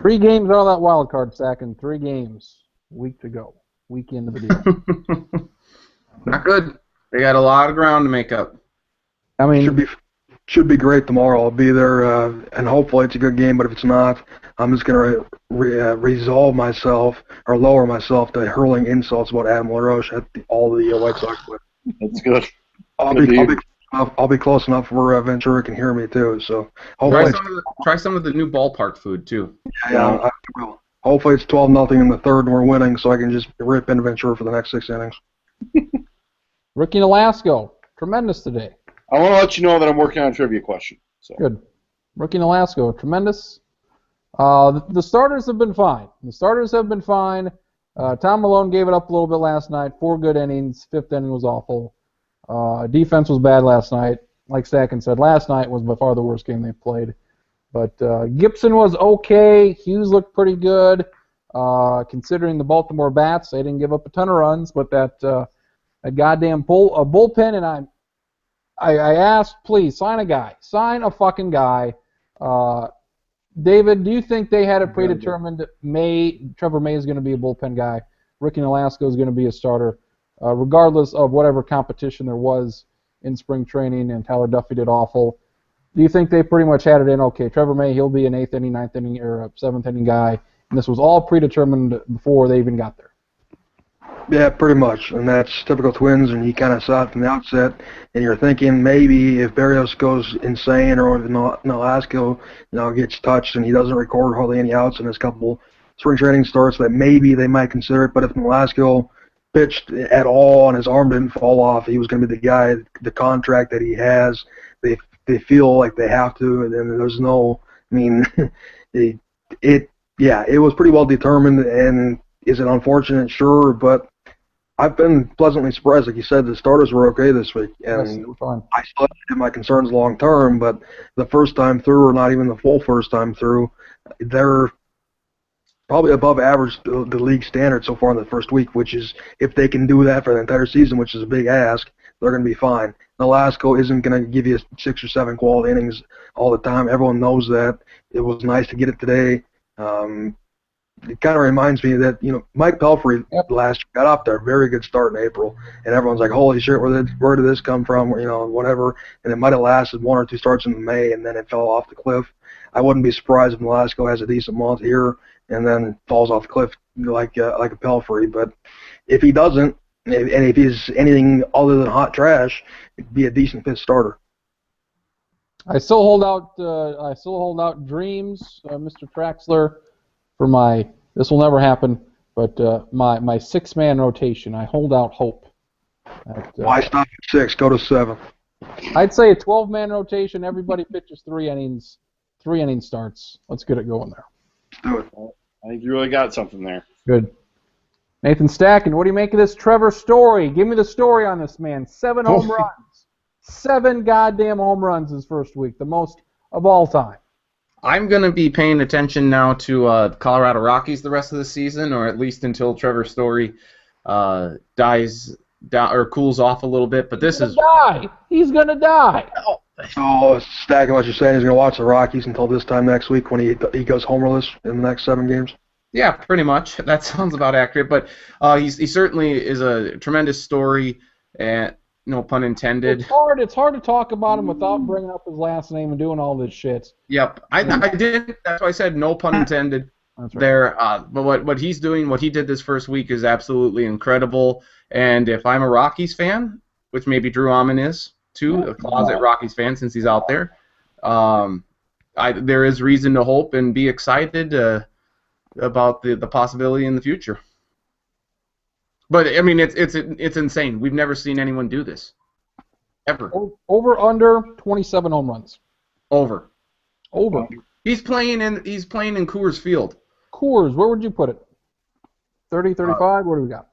Speaker 1: 3 games out of that wild card sack in 3 games. Week to go. Week into the deal.
Speaker 2: Not good. They got a lot of ground to make up.
Speaker 1: I mean,
Speaker 4: should be great tomorrow. I'll be there, and hopefully it's a good game. But if it's not, I'm just going to resolve myself or lower myself to hurling insults about Adam LaRoche at all the White Sox players.
Speaker 3: That's good.
Speaker 4: I'll be close enough where Ventura can hear me too. So hopefully
Speaker 2: try some of the new ballpark food too.
Speaker 4: Yeah, I will. Hopefully it's 12-0 in the third and we're winning, so I can just rip into Ventura for the next 6 innings.
Speaker 1: Ricky Nolasco, tremendous today.
Speaker 3: I want to let you know that I'm working on a trivia question. So.
Speaker 1: Good. Ricky Nolasco, tremendous. The starters have been fine. Tom Malone gave it up a little bit last night. 4 good innings. 5th inning was awful. Defense was bad last night. Like Stacken said, last night was by far the worst game they've played. But Gibson was okay. Hughes looked pretty good. Considering the Baltimore Bats, they didn't give up a ton of runs, but that goddamn bullpen, and I asked, please, sign a guy. Sign a fucking guy. David, do you think they had it predetermined that Trevor May is going to be a bullpen guy, Ricky Nolasco is going to be a starter, regardless of whatever competition there was in spring training, and Tyler Duffy did awful? Do you think they pretty much had it in, okay, Trevor May, he'll be an 8th inning, 9th inning, or a 7th inning guy, and this was all predetermined before they even got there?
Speaker 4: Yeah, pretty much, and that's typical Twins, and you kind of saw it from the outset, and you're thinking maybe if Berrios goes insane or if Nolasco, gets touched and he doesn't record hardly any outs in his couple spring training starts, that maybe they might consider it. But if Nolasco pitched at all and his arm didn't fall off, he was going to be the guy, the contract that he has. They feel like they have to, and then there's no, I mean, it was pretty well determined, and is it unfortunate? Sure, but I've been pleasantly surprised. Like you said, the starters were okay this week, and I still have my concerns long term, but the first time through, or not even the full first time through, they're probably above average the league standard so far in the first week, which is, if they can do that for the entire season, which is a big ask, they're going to be fine. Nolasco isn't going to give you 6 or 7 quality innings all the time. Everyone knows that. It was nice to get it today. It kind of reminds me that, Mike Pelfrey last year got off there, very good start in April, and everyone's like, holy shit, where did this come from, whatever, and it might have lasted 1 or 2 starts in May, and then it fell off the cliff. I wouldn't be surprised if Nolasco has a decent month here and then falls off the cliff like a Pelfrey, but if he doesn't, and if he's anything other than hot trash, it'd be a decent 5th starter.
Speaker 1: I still hold out dreams, Mr. Traxler, for this will never happen, but my 6-man rotation. I hold out hope.
Speaker 4: Why stop at 6? Go to 7.
Speaker 1: I'd say a 12-man rotation. Everybody pitches 3 innings. 3 inning starts. Let's get it going there.
Speaker 4: Let's do it.
Speaker 3: I think you really got something there.
Speaker 1: Good. Nathan Stacken, what do you make of this Trevor story? Give me the story on this man. 7 home runs. 7 goddamn home runs his first week, the most of all time.
Speaker 2: I'm going to be paying attention now to Colorado Rockies the rest of the season, or at least until Trevor Story dies down or cools off a little bit. But this is
Speaker 1: He's going to die.
Speaker 4: So, Stacking what you're saying, he's going to watch the Rockies until this time next week when he goes homerless in the next 7 games?
Speaker 2: Yeah, pretty much. That sounds about accurate. But he certainly is a tremendous story, and no pun intended.
Speaker 1: It's hard to talk about him without bringing up his last name and doing all this shit.
Speaker 2: Yep, I did. That's why I said no pun intended.
Speaker 1: That's right.
Speaker 2: There, but what he's doing, what he did this first week, is absolutely incredible. And if I'm a Rockies fan, which maybe Drew Alman is too, a closet Rockies fan since he's out there, there is reason to hope and be excited about the possibility in the future. But I mean, it's insane. We've never seen anyone do this, ever.
Speaker 1: Over under 27 home runs.
Speaker 2: Over. He's playing in Coors Field.
Speaker 1: Coors, where would you put it? 30, 35? What do we got?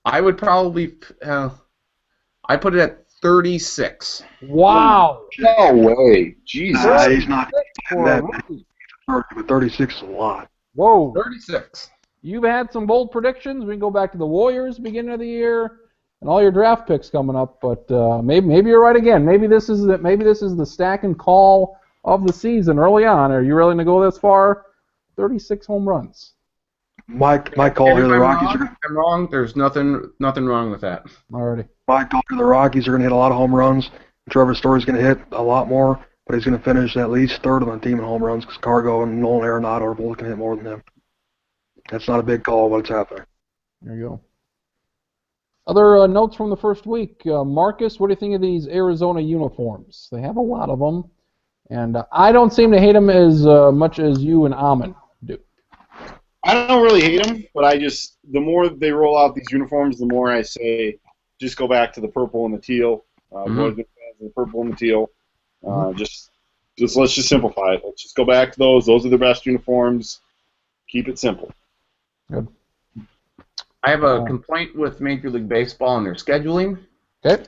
Speaker 2: I would probably I put it at 36.
Speaker 1: Wow.
Speaker 3: No way. Jesus.
Speaker 4: He's not that many. But 36 is a lot.
Speaker 1: Whoa.
Speaker 2: 36.
Speaker 1: You've had some bold predictions. We can go back to the Warriors beginning of the year and all your draft picks coming up. But maybe you're right again. Maybe this is the stack and call of the season early on. Are you really going to go this far? 36 home runs.
Speaker 4: My call here, the Rockies are.
Speaker 2: I'm wrong. There's nothing wrong with that.
Speaker 1: Alrighty.
Speaker 4: My call here, the Rockies are going to hit a lot of home runs. Trevor Story's going to hit a lot more, but he's going to finish at least 3rd on the team in home runs because Cargo and Nolan Arenado are both going to hit more than him. That's not a big call, but it's happening.
Speaker 1: There you go. Other notes from the first week. Marcus, what do you think of these Arizona uniforms? They have a lot of them, and I don't seem to hate them as much as you and Amon do.
Speaker 3: I don't really hate them, but the more they roll out these uniforms, the more I say, just go back to the purple and the teal. The purple and the teal. Just let's just simplify it. Let's just go back to those. Those are the best uniforms. Keep it simple.
Speaker 1: Good.
Speaker 2: I have a complaint with Major League Baseball and their scheduling.
Speaker 1: Okay.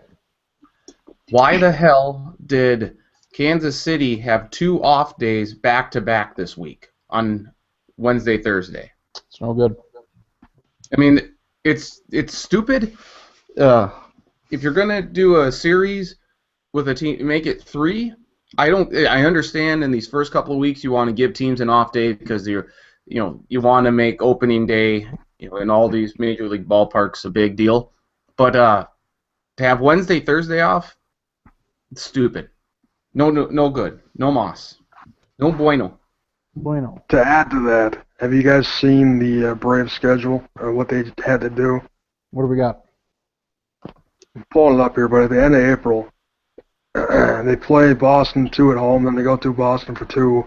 Speaker 2: Why the hell did Kansas City have 2 off days back-to-back this week on Wednesday, Thursday?
Speaker 1: It's no good.
Speaker 2: I mean, it's stupid. If you're going to do a series with a team, make it 3, I understand in these first couple of weeks you want to give teams an off day because you want to make opening day, in all these major league ballparks a big deal. But to have Wednesday, Thursday off, it's stupid. No good. No mas. No bueno.
Speaker 1: Bueno.
Speaker 4: To add to that, have you guys seen the Braves schedule or what they had to do?
Speaker 1: What do we got?
Speaker 4: I'm pulling it up here, but at the end of April, they play Boston 2 at home, then they go to Boston for 2.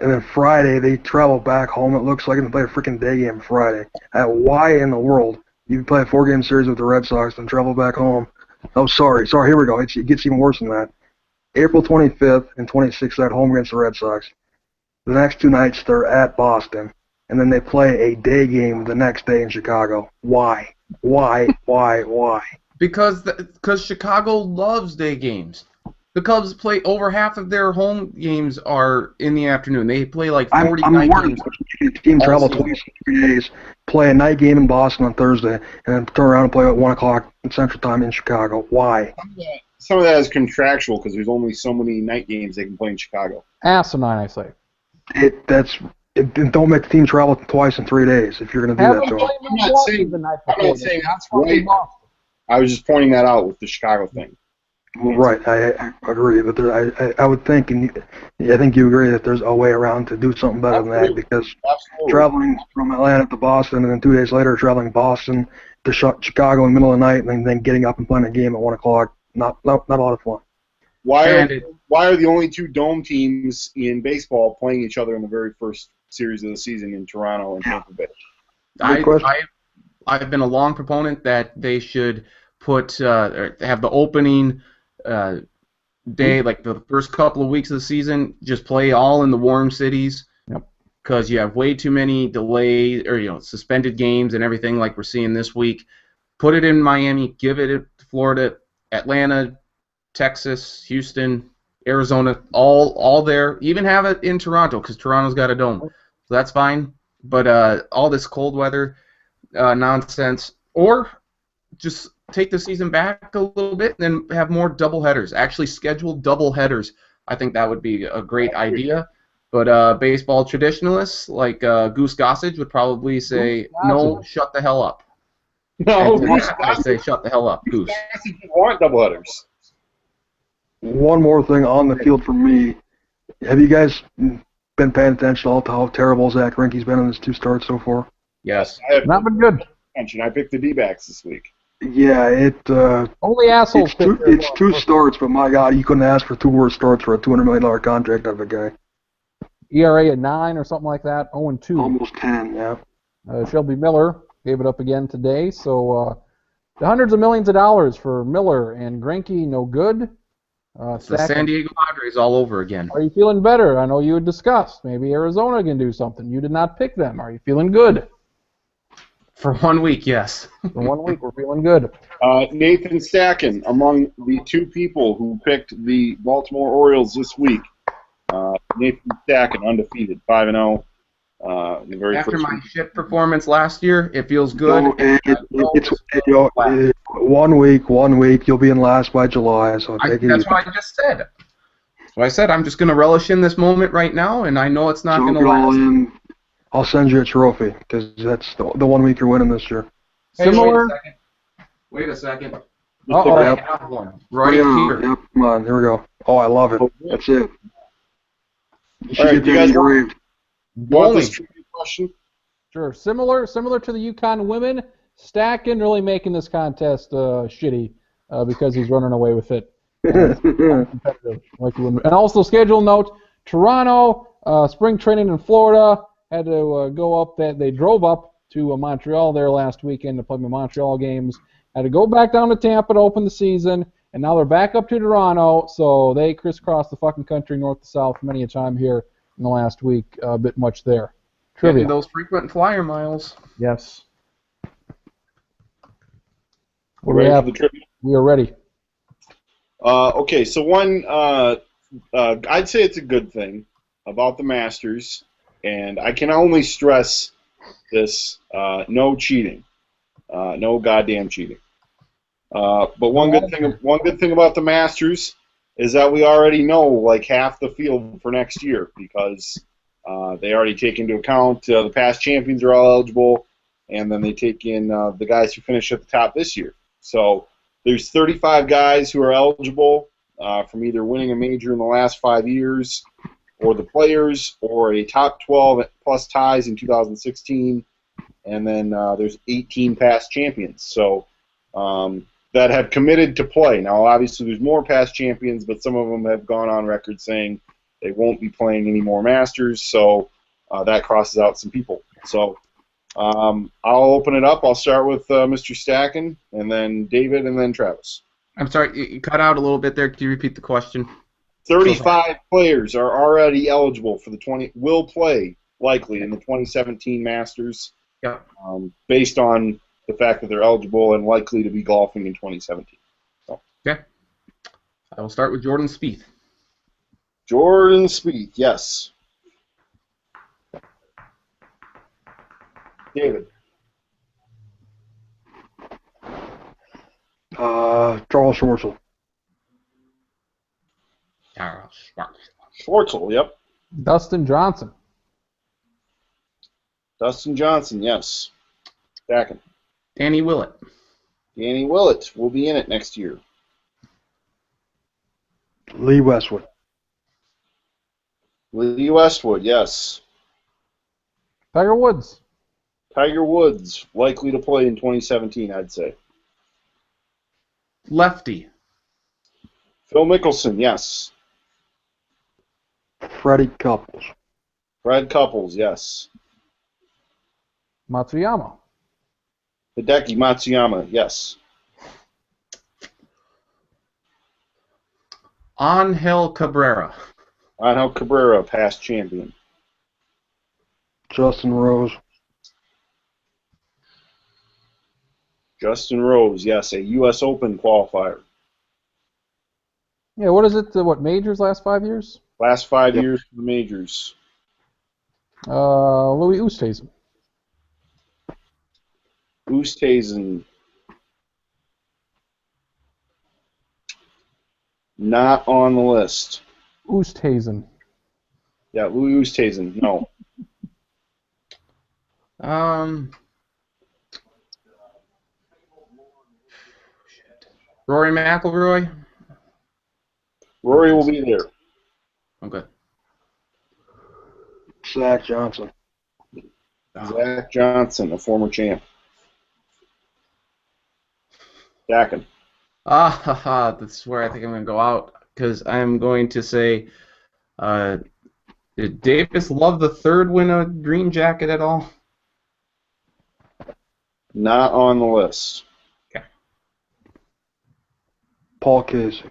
Speaker 4: And then Friday, they travel back home. It looks like they play a freaking day game Friday. Why in the world you play a 4-game series with the Red Sox and travel back home? Oh, sorry, here we go. It gets even worse than that. April 25th and 26th at home against the Red Sox. The next 2 nights, they're at Boston. And then they play a day game the next day in Chicago. Why?
Speaker 2: Because Chicago loves day games. The Cubs play over half of their home games are in the afternoon. They play like 40 night games.
Speaker 4: The team travel twice in 3 days, play a night game in Boston on Thursday, and then turn around and play at 1 o'clock Central Time in Chicago. Why?
Speaker 3: Some of that is contractual because there's only so many night games they can play in Chicago.
Speaker 1: Asinine, I say.
Speaker 4: Don't make the team travel twice in 3 days if you're going to do that to them.
Speaker 3: I'm not saying that's right. I was just pointing that out with the Chicago thing.
Speaker 4: Well, right, I agree, but I would think, and I think you agree that there's a way around to do something better than that, because traveling from Atlanta to Boston and then 2 days later traveling Boston to Chicago in the middle of the night and then getting up and playing a game at 1 o'clock, not a lot of fun.
Speaker 3: Why are the only 2 dome teams in baseball playing each other in the very first series of the season in Toronto and Tampa Bay?
Speaker 2: I've been a long proponent that they should have the opening day, like the first couple of weeks of the season, just play all in the warm cities. Because you have way too many delays or suspended games and everything like we're seeing this week. Put it in Miami, give it to Florida, Atlanta, Texas, Houston, Arizona, all there. Even have it in Toronto because Toronto's got a dome, so that's fine. But all this cold weather nonsense, or just take the season back a little bit and then have more double headers. Actually schedule double headers. I think that would be a great idea. But baseball traditionalists like Goose Gossage would probably say, no, shut the hell up.
Speaker 3: No,
Speaker 2: I say shut the hell up, Goose.
Speaker 3: You want doubleheaders.
Speaker 4: One more thing on the field for me. Have you guys been paying attention to how terrible Zach Greinke's been in his 2 starts so far?
Speaker 2: Yes.
Speaker 1: Not been good.
Speaker 3: I picked the D-backs this week.
Speaker 4: Yeah,
Speaker 1: only assholes.
Speaker 4: It's 2 starts, but my God, you couldn't ask for 2 worse starts for a $200 million contract out of a guy.
Speaker 1: ERA at 9 or something like that. 0-2.
Speaker 4: Almost 10, yeah.
Speaker 1: Shelby Miller gave it up again today. So the hundreds of millions of dollars for Miller and Greinke, no good.
Speaker 2: The San Diego Padres all over again.
Speaker 1: Are you feeling better? I know you had discussed maybe Arizona can do something. You did not pick them. Are you feeling good?
Speaker 2: For 1 week, yes.
Speaker 1: For 1 week, we're feeling good.
Speaker 3: Nathan Stacken, among the 2 people who picked the Baltimore Orioles this week. Nathan Stacken, undefeated, 5-0.
Speaker 2: After my shit performance last year, it feels good.
Speaker 4: 1 week, you'll be in last by July. So take it easy.
Speaker 2: That's what I just said. So I said I'm just going to relish in this moment right now, and I know it's not going to last.
Speaker 4: I'll send you a trophy because that's the 1 week you're winning this year.
Speaker 2: Hey, wait a second. I have one right here.
Speaker 4: Yep, come on, here we go. Oh, I love it. That's it. You should get that engraved.
Speaker 3: Want this trivia question?
Speaker 1: Sure. Similar to the UConn women, Stacken really making this contest shitty because he's running away with it. And also, schedule note: Toronto spring training in Florida had to go up. They drove up to Montreal there last weekend to play the Montreal games. Had to go back down to Tampa to open the season, and now they're back up to Toronto. So they crisscrossed the fucking country north to south many a time here in the last week. A bit much there. Trivia.
Speaker 2: Getting those frequent flyer miles.
Speaker 1: Yes. What do we have?
Speaker 3: For the trivia?
Speaker 1: We are ready.
Speaker 3: Okay, so one, I'd say it's a good thing about the Masters, and I can only stress this: no cheating, no goddamn cheating. But one good thing about the Masters, is that we already know like half the field for next year because they already take into account the past champions are all eligible, and then they take in the guys who finish at the top this year. So there's 35 guys who are eligible from either winning a major in the last 5 years, or the players, or a top 12 plus ties in 2016, and then there's 18 past champions. So that have committed to play. Now, obviously, there's more past champions, but some of them have gone on record saying they won't be playing any more Masters, so that crosses out some people. So I'll open it up. I'll start with Mr. Stacken, and then David, and then Travis.
Speaker 2: I'm sorry, you cut out a little bit there. Could you repeat the question?
Speaker 3: 35 players are already eligible for will play likely in the 2017 Masters.
Speaker 2: Yep.
Speaker 3: Based on the fact that they're eligible and likely to be golfing in 2017. So.
Speaker 2: Okay. I will start with Jordan Spieth.
Speaker 3: Jordan Spieth, yes. David.
Speaker 4: Charles Schwartzel.
Speaker 3: Schwartzel, yep.
Speaker 1: Dustin Johnson.
Speaker 3: Dustin Johnson, yes. Stacken.
Speaker 2: Danny Willett.
Speaker 3: Danny Willett will be in it next year.
Speaker 4: Lee Westwood.
Speaker 3: Lee Westwood, yes.
Speaker 1: Tiger Woods.
Speaker 3: Tiger Woods, likely to play in 2017, I'd say.
Speaker 2: Lefty.
Speaker 3: Phil Mickelson, yes.
Speaker 4: Freddie Couples.
Speaker 3: Fred Couples, yes.
Speaker 1: Matsuyama.
Speaker 3: Hideki Matsuyama, yes.
Speaker 2: Angel Cabrera.
Speaker 3: Angel Cabrera, past champion.
Speaker 4: Justin Rose.
Speaker 3: Justin Rose, yes, a U.S. Open qualifier.
Speaker 1: Yeah, what is it? Majors last 5 years?
Speaker 3: Last 5 years for the majors.
Speaker 1: Louis Oosthuizen.
Speaker 3: Oosthuizen. Not on the list.
Speaker 1: Oosthuizen.
Speaker 3: Yeah, Louis Oosthuizen, no.
Speaker 2: Rory McIlroy.
Speaker 3: Rory will be there.
Speaker 2: Okay.
Speaker 4: Zach Johnson.
Speaker 3: Zach Johnson, a former champ. Stacken.
Speaker 2: That's where I think I'm going to go out, because I'm going to say, did Davis Love the third win a green jacket at all?
Speaker 3: Not on the list.
Speaker 2: Okay.
Speaker 4: Paul Casey.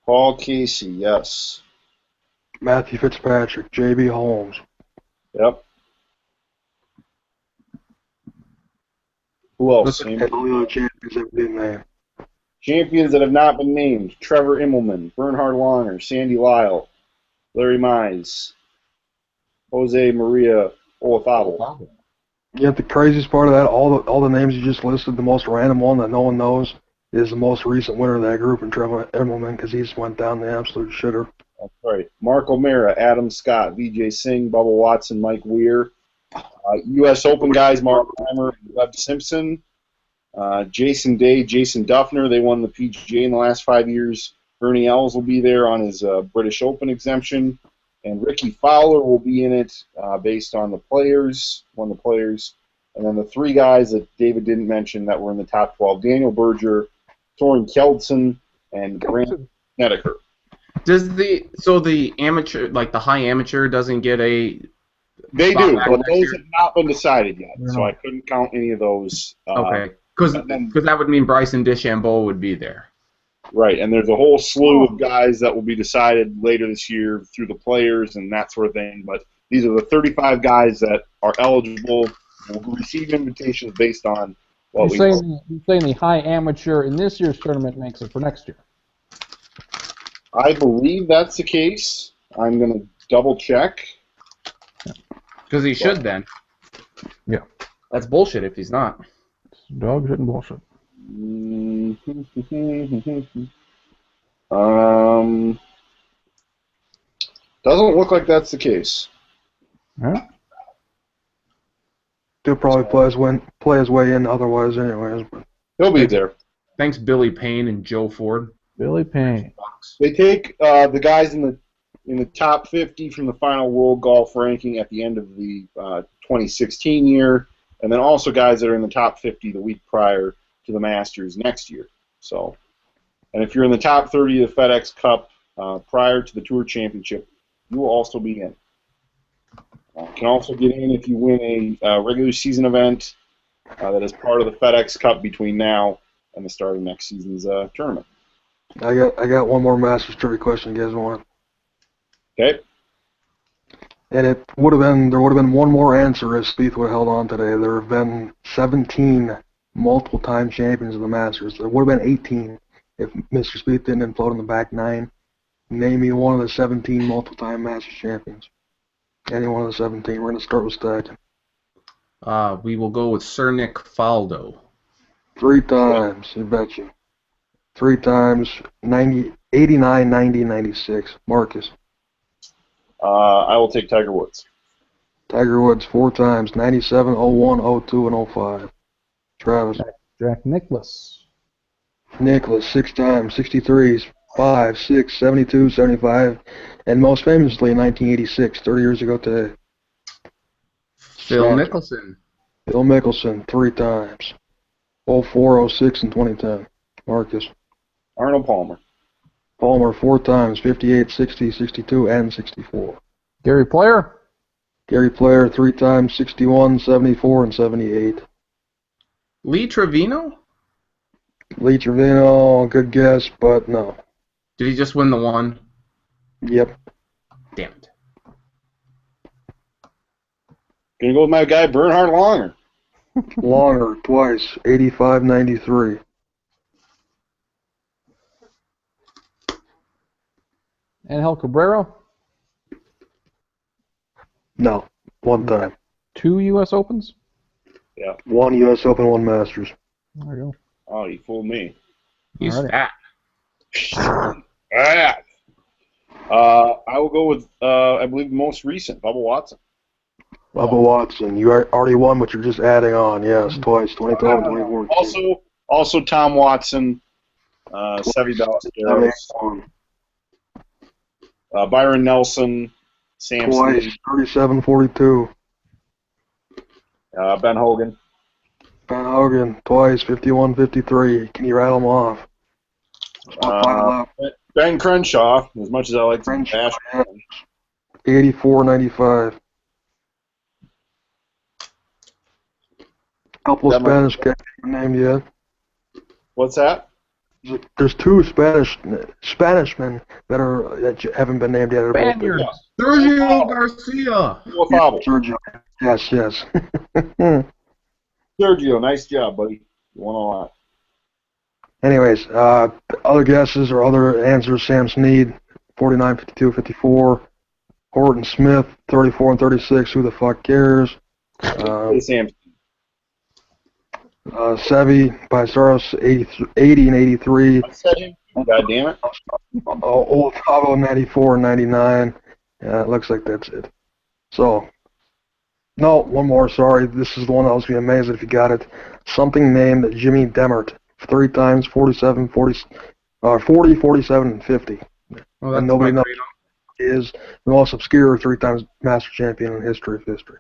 Speaker 3: Paul Casey, yes.
Speaker 4: Matthew Fitzpatrick. J.B. Holmes.
Speaker 3: Yep. Who else?
Speaker 4: And the only other champions that we didn't name.
Speaker 3: Champions that have not been named: Trevor Immelman, Bernhard Langer, Sandy Lyle, Larry Mize, Jose Maria Olazabal.
Speaker 4: Yet the craziest part of that, all the names you just listed, the most random one that no one knows is the most recent winner of that group, and Trevor Immelman, because he just went down the absolute shitter.
Speaker 3: That's right. Mark O'Mara, Adam Scott, Vijay Singh, Bubba Watson, Mike Weir. U.S. Open guys: Mark Reimer and Webb Simpson. Jason Day, Jason Duffner. They won the PGA in the last 5 years. Ernie Els will be there on his British Open exemption. And Ricky Fowler will be in it based on the players, one of the players. And then the three guys that David didn't mention that were in the top 12: Daniel Berger, Torin Kjeldsen, and Grant Snedeker.
Speaker 2: Does the amateur, like the high amateur, doesn't get a?
Speaker 3: They do, but those have not been decided yet, so I couldn't count any of those.
Speaker 2: Okay, because that would mean Bryson DeChambeau would be there.
Speaker 3: Right, and there's a whole slew of guys that will be decided later this year through the players and that sort of thing, but these are the 35 guys that are eligible, will receive invitations based on what we know.
Speaker 1: You're saying the high amateur in this year's tournament makes it for next year?
Speaker 3: I believe that's the case. I'm going to double check.
Speaker 2: Because he should then.
Speaker 1: Yeah.
Speaker 2: That's bullshit if he's not.
Speaker 1: Dog shit and bullshit.
Speaker 3: Doesn't look like that's the case.
Speaker 1: Huh?
Speaker 4: He'll probably play his way in otherwise, anyways. But
Speaker 3: He'll be there.
Speaker 2: Thanks, Billy Payne and Joe Ford.
Speaker 1: Billy Payne.
Speaker 3: They take the guys in the top 50 from the final World Golf ranking at the end of the 2016 year, and then also guys that are in the top 50 the week prior to the Masters next year. So, and if you're in the top 30 of the FedEx Cup prior to the Tour Championship, you will also be in. You can also get in if you win a regular season event that is part of the FedEx Cup between now and the start of next season's tournament.
Speaker 4: I got one more Masters trivia question you guys want.
Speaker 3: Okay.
Speaker 4: And there would have been one more answer if Spieth would have held on today. There have been 17 multiple-time champions of the Masters. There would have been 18 if Mr. Spieth didn't implode in the back nine. Name me one of the 17 multiple-time Masters champions. Any one of the 17. We're going to start with stacking.
Speaker 2: We will go with Sir Nick Faldo.
Speaker 4: 3 times, you betcha. 3 times, 89, 90, 96. Marcus.
Speaker 3: I will take Tiger Woods.
Speaker 4: Tiger Woods 4 times, 97, 01, 02, and 05. Travis.
Speaker 1: Jack Nicklaus.
Speaker 4: Nicklaus 6 times, 63s, 5, 6, 72, 75, and most famously in 1986, 30 years ago today.
Speaker 2: Phil Mickelson.
Speaker 4: Phil Mickelson 3 times, 04, 06, and 2010. Marcus.
Speaker 3: Arnold Palmer.
Speaker 4: Palmer 4 times, 58, 60, 62, and 64.
Speaker 1: Gary Player.
Speaker 4: Gary Player 3 times, 61, 74, and 78.
Speaker 2: Lee Trevino?
Speaker 4: Lee Trevino, good guess, but no.
Speaker 2: Did he just win the one?
Speaker 4: Yep.
Speaker 2: Damn it.
Speaker 3: Gonna go with my guy Bernhard Langer.
Speaker 4: Longer twice, 85, 93.
Speaker 1: Angel Cabrera.
Speaker 4: No, 1 time.
Speaker 1: 2 U.S. Opens.
Speaker 3: Yeah.
Speaker 4: 1 U.S. Open, 1 Masters.
Speaker 1: There you
Speaker 3: Oh, you fooled me.
Speaker 2: He's
Speaker 1: Alright.
Speaker 2: fat.
Speaker 3: Alright. I will go with, I believe, the most recent, Bubba Watson.
Speaker 4: Bubba Watson, you already won, but you're just adding on. Yes, twice, 2012 and 2014.
Speaker 3: Also Tom Watson, Seve Ballesteros, Byron Nelson, Sam
Speaker 4: Twice,
Speaker 3: Snead,
Speaker 4: 37, 42.
Speaker 3: Ben Hogan.
Speaker 4: Ben Hogan, twice, 51, 53. Can you rattle them off?
Speaker 3: Ben Crenshaw, as much as I like to bash him.
Speaker 4: 84, 95. Couple of Spanish guys named yet.
Speaker 3: What's that?
Speaker 4: There's 2 Spanishmen that haven't been named yet.
Speaker 1: Spaniards.
Speaker 2: Sergio Garcia.
Speaker 4: Sergio. Yes.
Speaker 3: Sergio, nice job, buddy. You won a lot.
Speaker 4: Anyways, other guesses or other answers: Sam Snead, 49, 52, 54. Horton Smith, 34 and 36. Who the fuck cares?
Speaker 3: Sam.
Speaker 4: Seve Ballesteros, 80 and 83.
Speaker 3: I said him. God damn it.
Speaker 4: Otavo, 94 and 99. Yeah, it looks like that's it. So, no, one more. Sorry, this is the one I was going to be amazed if you got it. Something named Jimmy Demert, 3 times, 47, 40, 47, and 50.
Speaker 2: Well,
Speaker 4: and nobody knows who he is the most obscure 3 times master champion in history of history.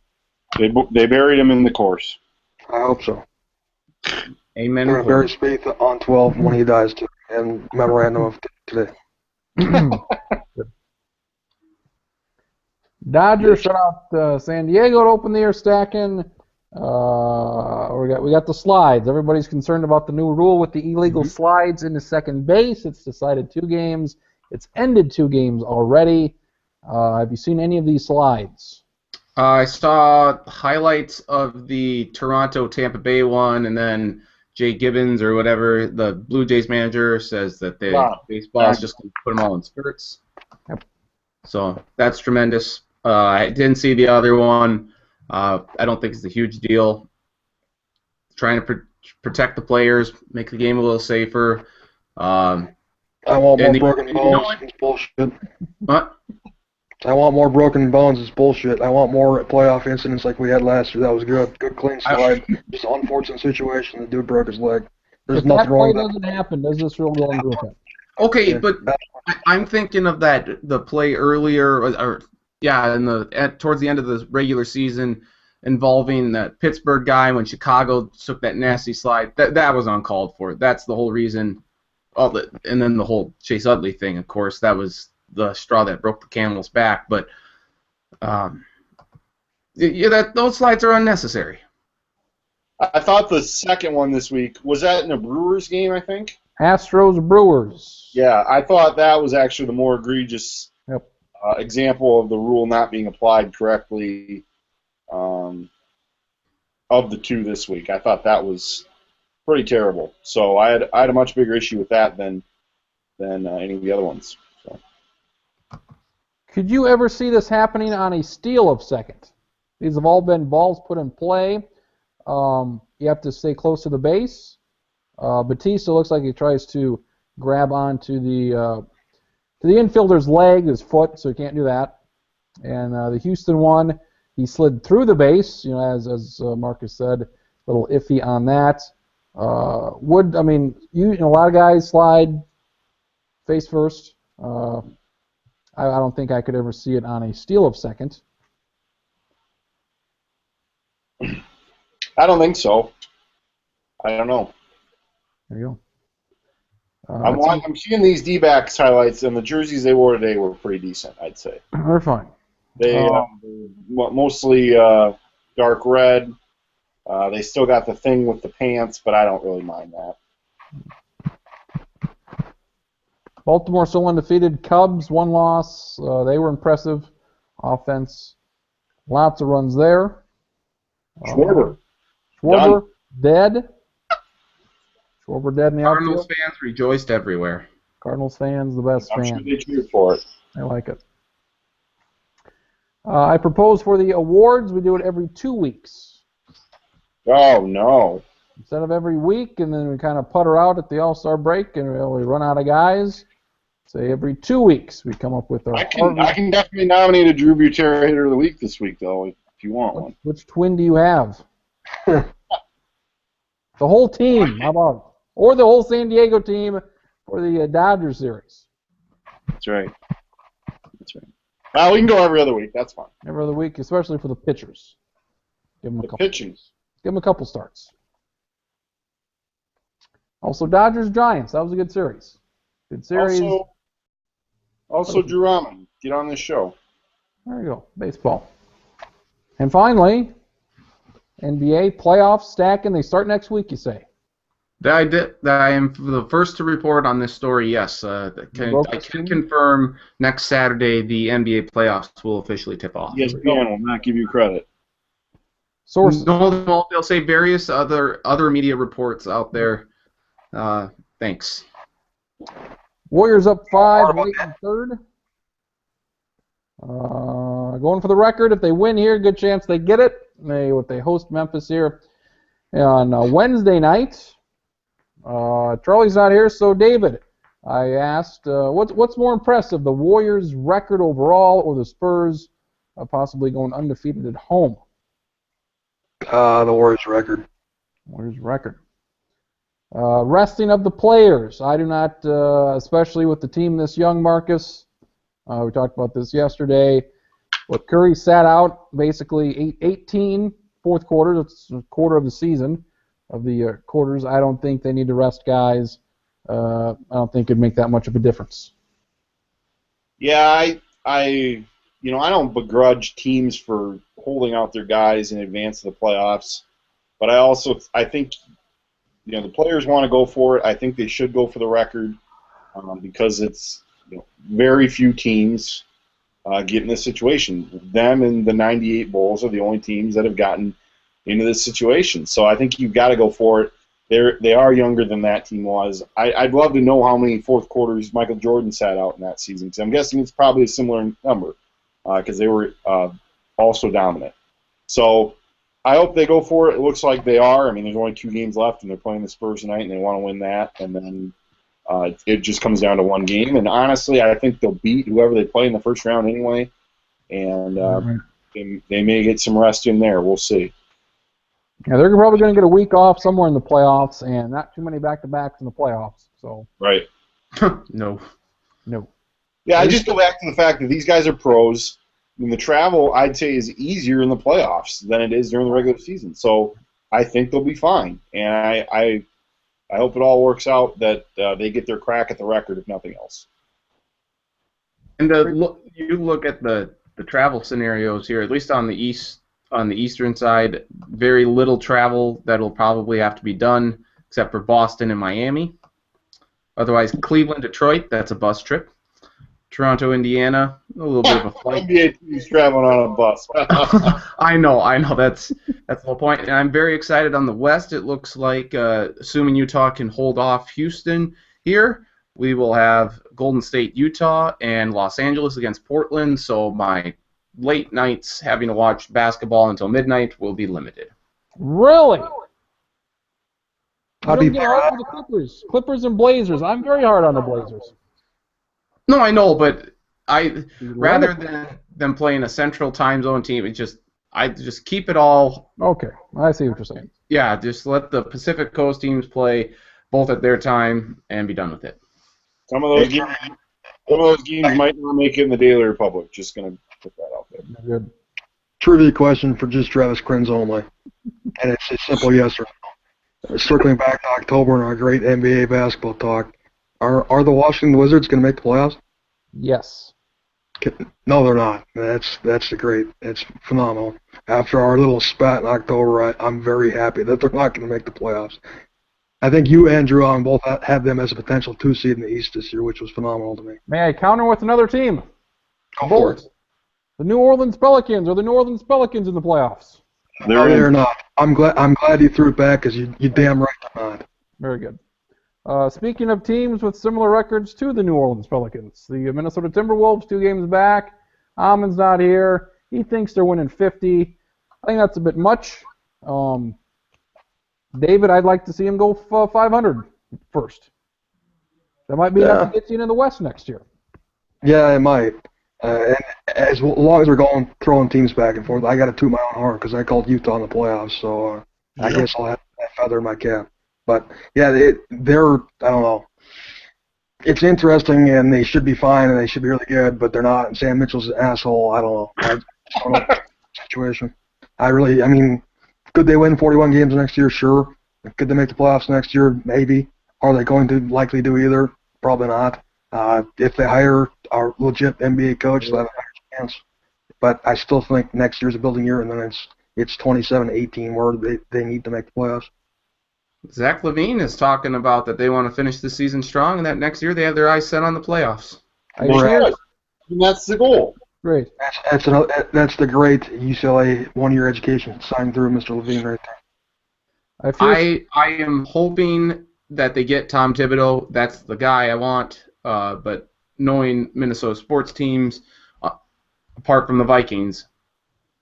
Speaker 3: They buried him in the course.
Speaker 4: I hope so.
Speaker 2: Amen.
Speaker 4: They're going to bury Spieth on 12 when he dies too, and memorandum of today.
Speaker 1: Dodgers shut out San Diego to open the year stacking. We got the slides. Everybody's concerned about the new rule with the illegal slides into second base. It's decided 2 games. It's ended 2 games already. Have you seen any of these slides?
Speaker 2: I saw highlights of the Toronto-Tampa Bay one, and then Jay Gibbons or whatever, the Blue Jays manager, says that baseball is just going to put them all in spurts.
Speaker 1: Yep.
Speaker 2: So that's tremendous. I didn't see the other one. I don't think it's a huge deal. Trying to protect the players, make the game a little safer.
Speaker 4: I want more
Speaker 2: And
Speaker 4: broken
Speaker 2: you know
Speaker 4: bones.
Speaker 2: what?
Speaker 4: It's bullshit.
Speaker 2: What?
Speaker 4: I want more broken bones. It's bullshit. I want more playoff incidents like we had last year. That was good. Good clean slide. Just an unfortunate situation. The dude broke his leg. There's
Speaker 1: If
Speaker 4: nothing
Speaker 1: that
Speaker 4: wrong
Speaker 1: play
Speaker 4: with that.
Speaker 1: doesn't happen, does this rule go into effect?
Speaker 2: Okay,
Speaker 4: Yeah.
Speaker 2: but I'm thinking of the play earlier, towards the end of the regular season, involving that Pittsburgh guy when Chicago took that nasty slide. That was uncalled for. That's the whole reason. And then the whole Chase Utley thing, of course, that was the straw that broke the camel's back. But those slides are unnecessary.
Speaker 3: I thought the second one this week, was that in a Brewers game, I think?
Speaker 1: Astros Brewers.
Speaker 3: Yeah, I thought that was actually the more egregious
Speaker 1: Yep.
Speaker 3: example of the rule not being applied correctly of the two this week. I thought that was pretty terrible. So I had a much bigger issue with that than any of the other ones. So.
Speaker 1: Could you ever see this happening on a steal of second? These have all been balls put in play. You have to stay close to the base. Batista looks like he tries to grab onto the infielder's leg, his foot, so he can't do that. And the Houston one, he slid through the base, as Marcus said, a little iffy on that. A lot of guys slide face first. I don't think I could ever see it on a steal of second.
Speaker 3: I don't think so. I don't know.
Speaker 1: There you go.
Speaker 3: I'm seeing these D-backs highlights, and the jerseys they wore today were pretty decent, I'd say.
Speaker 1: They're fine.
Speaker 3: They mostly dark red. They still got the thing with the pants, but I don't really mind that.
Speaker 1: Baltimore still undefeated. Cubs, 1 loss. They were impressive. Offense, lots of runs there.
Speaker 3: Schwarber.
Speaker 1: Dead. Schwarber dead in the
Speaker 2: Cardinals
Speaker 1: outfield.
Speaker 2: fans rejoiced everywhere.
Speaker 1: Cardinals fans, the best
Speaker 3: I'm
Speaker 1: fans.
Speaker 3: sure they cheered for it.
Speaker 1: I like it. I propose for the awards, we do it every 2 weeks.
Speaker 3: Oh, no.
Speaker 1: Instead of every week, and then we kind of putter out at the All-Star break, and we run out of guys. Say every 2 weeks we come up with our...
Speaker 3: I can definitely nominate a Drew Butera Hitter of the Week this week, though, if you want one.
Speaker 1: Which twin do you have? The whole team, how about it? Or the whole San Diego team for the Dodgers series.
Speaker 3: That's right. Well, we can go every other week. That's fine.
Speaker 1: Every other week, especially for the pitchers. Give them a couple.
Speaker 3: Pitching.
Speaker 1: Give them a couple starts. Also, Dodgers-Giants. That was a good series. Good series.
Speaker 3: Also Drew Rahman. Get on this show.
Speaker 1: There you go. Baseball. And finally, NBA playoffs stacking. They start next week, you say?
Speaker 2: I am the first to report on this story, yes. I can confirm next Saturday the NBA playoffs will officially tip off.
Speaker 3: ESPN will not give you credit.
Speaker 1: Sources.
Speaker 2: No, they'll say various other media reports out there. Thanks.
Speaker 1: Warriors up 5, late in third. Going for the record, if they win here, good chance they get it. They host Memphis here on Wednesday night. Charlie's not here, so David, I asked, what's more impressive, the Warriors' record overall or the Spurs possibly going undefeated at home?
Speaker 4: The Warriors' record.
Speaker 1: Warriors' record. Resting of the players. I do not, especially with the team this young, Marcus. We talked about this yesterday. But Curry sat out basically 18 fourth quarter. That's a quarter of the season. Of the quarters, I don't think they need to rest guys. I don't think it'd make that much of a difference.
Speaker 3: Yeah, I don't begrudge teams for holding out their guys in advance of the playoffs, but I think the players want to go for it. I think they should go for the record because it's very few teams get in this situation. Them and the '98 Bulls are the only teams that have gotten into this situation. So I think you've got to go for it. They are younger than that team was. I'd love to know how many fourth quarters Michael Jordan sat out in that season, because I'm guessing it's probably a similar number because they were also dominant. So I hope they go for it. It looks like they are. I mean, there's only 2 games left, and they're playing the Spurs tonight, and they want to win that. And then It just comes down to one game, and honestly, I think they'll beat whoever they play in the first round anyway, and they may get some rest in there. We'll see.
Speaker 1: Yeah, they're probably going to get a week off somewhere in the playoffs, and not too many back-to-backs in the playoffs. So
Speaker 3: right.
Speaker 2: No.
Speaker 3: Yeah, I just go back to the fact that these guys are pros. I mean, the travel, I'd say, is easier in the playoffs than it is during the regular season. So I think they'll be fine, and I hope it all works out that they get their crack at the record, if nothing else.
Speaker 2: And you look at the travel scenarios here, at least on the eastern side, very little travel that'll probably have to be done, except for Boston and Miami. Otherwise, Cleveland, Detroit, that's a bus trip. Toronto, Indiana, a little bit of a flight.
Speaker 3: NBA team's traveling on a bus.
Speaker 2: I know. That's the whole point. And I'm very excited on the West. It looks like, assuming Utah can hold off Houston here, we will have Golden State, Utah, and Los Angeles against Portland. So my late nights having to watch basketball until midnight will be limited.
Speaker 1: Really? You don't get hard on the Clippers. Clippers and Blazers. I'm very hard on the Blazers.
Speaker 2: No, I know, but rather than them playing a central time zone team, I just keep it all.
Speaker 1: Okay, I see what you're saying.
Speaker 2: Yeah, just let the Pacific Coast teams play both at their time and be done with it.
Speaker 3: Some of those games might not make it in the Daily Republic. Just gonna put that out there.
Speaker 1: Good.
Speaker 4: Trivia question for just Travis Kriens only, and it's a simple yes or no. Circling back to October and our great NBA basketball talk. Are the Washington Wizards going to make the playoffs?
Speaker 1: Yes.
Speaker 4: No, they're not. That's it's phenomenal. After our little spat in October, I'm very happy that they're not going to make the playoffs. I think you and Drew on both have them as a potential 2 seed in the East this year, which was phenomenal to me.
Speaker 1: May I counter with another team?
Speaker 4: Go for it.
Speaker 1: The New Orleans Pelicans. Are the New Orleans Pelicans in the playoffs?
Speaker 4: No, they're not. I'm glad you threw it back because you damn right they're not.
Speaker 1: Very good. Speaking of teams with similar records to the New Orleans Pelicans, the Minnesota Timberwolves 2 games back. Amon's not here. He thinks they're winning 50. I think that's a bit much. David, I'd like to see him go 500 first. That might be enough to get you into the West next year.
Speaker 4: Yeah, it might. And as long as we're throwing teams back and forth, I got to toot my own horn because I called Utah in the playoffs, so I guess I'll have that feather in my cap. But, yeah, they're, I don't know. It's interesting, and they should be fine, and they should be really good, but they're not. And Sam Mitchell's an asshole. I don't know. I don't know the situation. I mean, could they win 41 games next year? Sure. Could they make the playoffs next year? Maybe. Are they going to likely do either? Probably not. If they hire our legit NBA coach, they'll have a better chance. But I still think next year's a building year, and then it's 27-18 where they need to make the playoffs.
Speaker 2: Zach LaVine is talking about that they want to finish the season strong, and that next year they have their eyes set on the playoffs.
Speaker 3: And that's the goal.
Speaker 1: Great.
Speaker 4: That's the great UCLA one-year education signed through Mr. LaVine right
Speaker 2: there. I am hoping that they get Tom Thibodeau. That's the guy I want. But knowing Minnesota sports teams, apart from the Vikings,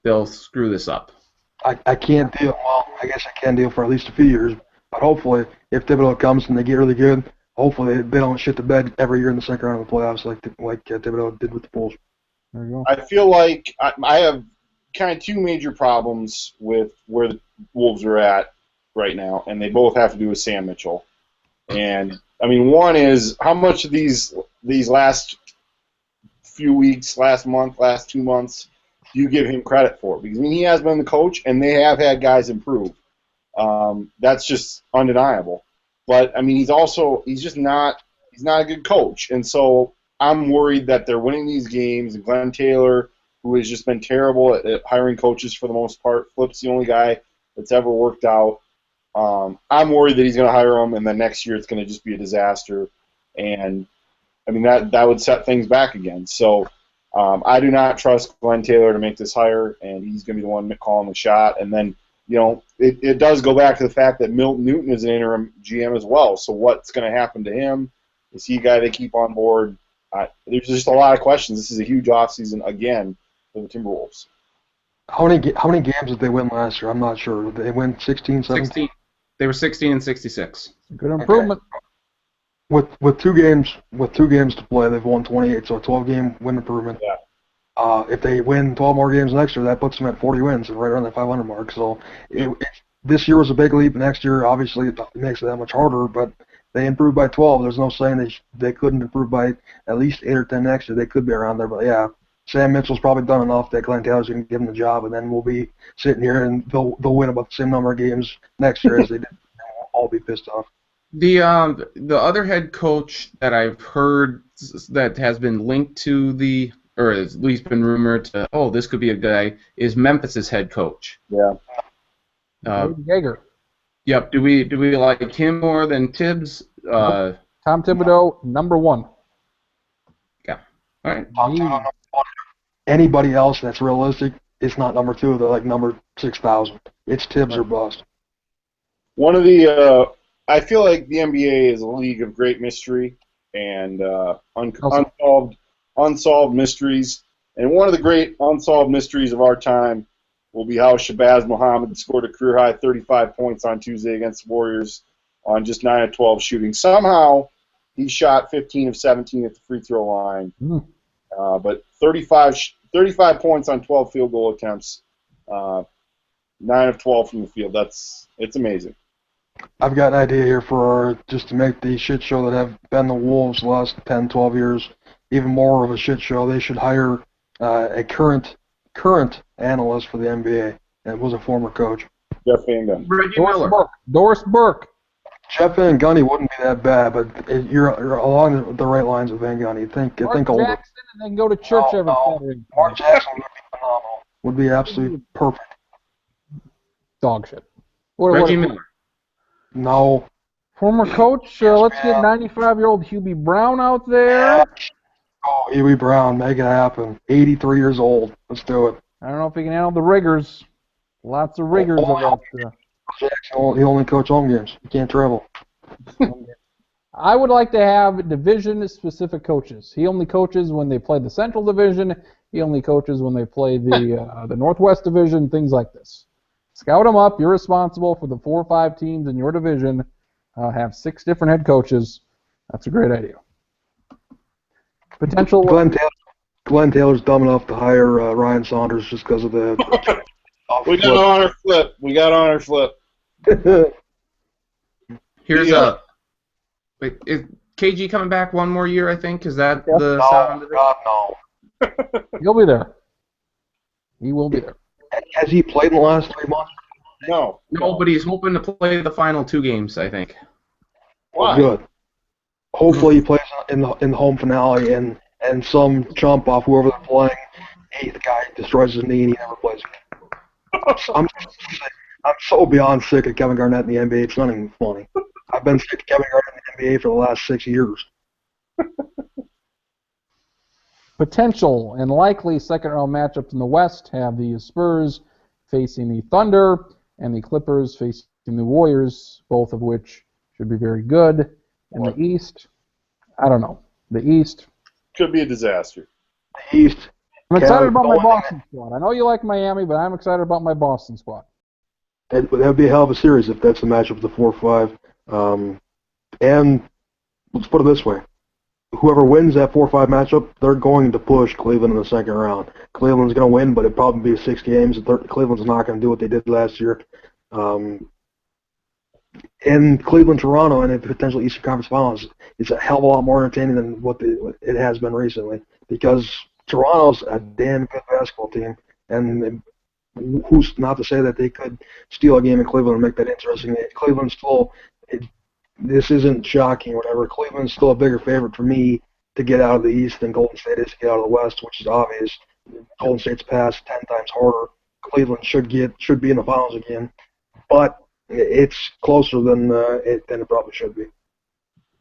Speaker 2: they'll screw this up.
Speaker 4: I can't deal. Well, I guess I can deal for at least a few years. But hopefully, if Thibodeau comes and they get really good, hopefully they don't shit the bed every year in the second round of the playoffs like Thibodeau did with the Bulls.
Speaker 1: There you go.
Speaker 3: I feel like I have kind of 2 major problems with where the Wolves are at right now, and they both have to do with Sam Mitchell. And, I mean, one is how much of these last few weeks, last month, last 2 months, do you give him credit for? Because, I mean, he has been the coach, and they have had guys improve. That's just undeniable. But I mean, he's just not a good coach, and so I'm worried that they're winning these games. And Glenn Taylor, who has just been terrible at hiring coaches for the most part, Flip's the only guy that's ever worked out. I'm worried that he's going to hire him, and then next year it's going to just be a disaster. And I mean that would set things back again. So I do not trust Glenn Taylor to make this hire, and he's going to be the one calling the shot. And then, you know, it does go back to the fact that Milton Newton is an interim GM as well. So what's going to happen to him? Is he a guy they keep on board? There's just a lot of questions. This is a huge offseason again for the Timberwolves.
Speaker 4: How many games did they win last year? I'm not sure. Did they win 16, 17?
Speaker 2: 16. They were 16 and 66.
Speaker 1: Good improvement.
Speaker 4: with two games to play, they've won 28, so a 12-game win improvement.
Speaker 3: Yeah.
Speaker 4: If they win 12 more games next year, that puts them at 40 wins and right around that 500 mark. So this year was a big leap. Next year, obviously, it makes it that much harder. But they improved by 12. There's no saying they couldn't improve by at least 8 or 10 next year. They could be around there. But yeah, Sam Mitchell's probably done enough that Glenn Taylor's going to give him the job, and then we'll be sitting here and they'll win about the same number of games next year as they did. We'll all be pissed off.
Speaker 2: The other head coach that I've heard that has been linked to the, or at least been rumored to, this could be a guy, is Memphis's head coach.
Speaker 3: Yeah.
Speaker 1: Yeager.
Speaker 2: Yep. Do we like him more than Tibbs?
Speaker 1: Tom Thibodeau, number 1.
Speaker 2: Yeah. All right.
Speaker 4: Anybody else that's realistic is not number 2. They're like number 6,000. It's Tibbs or bust.
Speaker 3: One of the I feel like the NBA is a league of great mystery and unsolved mysteries. And one of the great unsolved mysteries of our time will be how Shabazz Muhammad scored a career-high 35 points on Tuesday against the Warriors on just 9 of 12 shooting. Somehow, he shot 15 of 17 at the free throw line. But 35 points on 12 field goal attempts, 9 of 12 from the field. It's amazing.
Speaker 4: I've got an idea here for just to make the shit show that have been the Wolves the last 10, 12 years even more of a shit show. They should hire a current analyst for the NBA, and was a former coach.
Speaker 3: Jeff Van Gundy.
Speaker 1: Doris Burke.
Speaker 4: Jeff Van Gundy wouldn't be that bad, but you're along the right lines with Van Gundy. Think older.
Speaker 1: Jackson, and then go to church every Saturday.
Speaker 4: Mark Jackson would be phenomenal. Would be absolutely perfect.
Speaker 1: Dog shit.
Speaker 2: Reggie Miller.
Speaker 4: No.
Speaker 1: Former coach, let's get 95-year-old Hubie Brown out there.
Speaker 4: Oh, Hubie Brown, make it happen. 83 years old. Let's do it.
Speaker 1: I don't know if he can handle the rigors. Lots of rigors of that.
Speaker 4: Jackson, he only coach home games. He can't travel.
Speaker 1: I would like to have division-specific coaches. He only coaches when they play the Central Division. He only coaches when they play the Northwest Division, things like this. Scout them up. You're responsible for the 4 or 5 teams in your division. Have 6 different head coaches. That's a great idea. Potential.
Speaker 3: Glenn
Speaker 4: Taylor's dumb enough to hire Ryan Saunders just because of the.
Speaker 3: We got on our flip.
Speaker 2: Here's wait, is KG coming back one more year? I think is that the sound?
Speaker 4: God, no.
Speaker 1: He'll be there. He will be there.
Speaker 4: Has he played in the last 3 months?
Speaker 3: No,
Speaker 2: but he's hoping to play the final 2 games, I think.
Speaker 3: Why?
Speaker 4: Good. Hopefully he plays in the home finale and some chump off whoever they're playing. 8th guy destroys his knee and he never plays again. I'm so beyond sick of Kevin Garnett in the NBA. It's not even funny. I've been sick of Kevin Garnett in the NBA for the last 6 years.
Speaker 1: Potential and likely second-round matchups in the West have the Spurs facing the Thunder and the Clippers facing the Warriors, both of which should be very good. In the East, I don't know. The East
Speaker 3: could be a disaster.
Speaker 4: The East.
Speaker 1: I'm excited about my Boston squad. I know you like Miami, but I'm excited about my Boston squad.
Speaker 4: That would be a hell of a series if that's the matchup of the 4-5. And let's put it this way. Whoever wins that 4-5 matchup, they're going to push Cleveland in the second round. Cleveland's going to win, but it'll probably be 6 games. Cleveland's not going to do what they did last year. And Cleveland-Toronto in a potential Eastern Conference Finals is a hell of a lot more entertaining than what it has been recently because Toronto's a damn good basketball team, and who's not to say that they could steal a game in Cleveland and make that interesting. Cleveland's still this isn't shocking or whatever. Cleveland's still a bigger favorite for me to get out of the East than Golden State is to get out of the West, which is obvious. Golden State's passed 10 times harder. Cleveland should be in the finals again, but it's closer than it probably should be.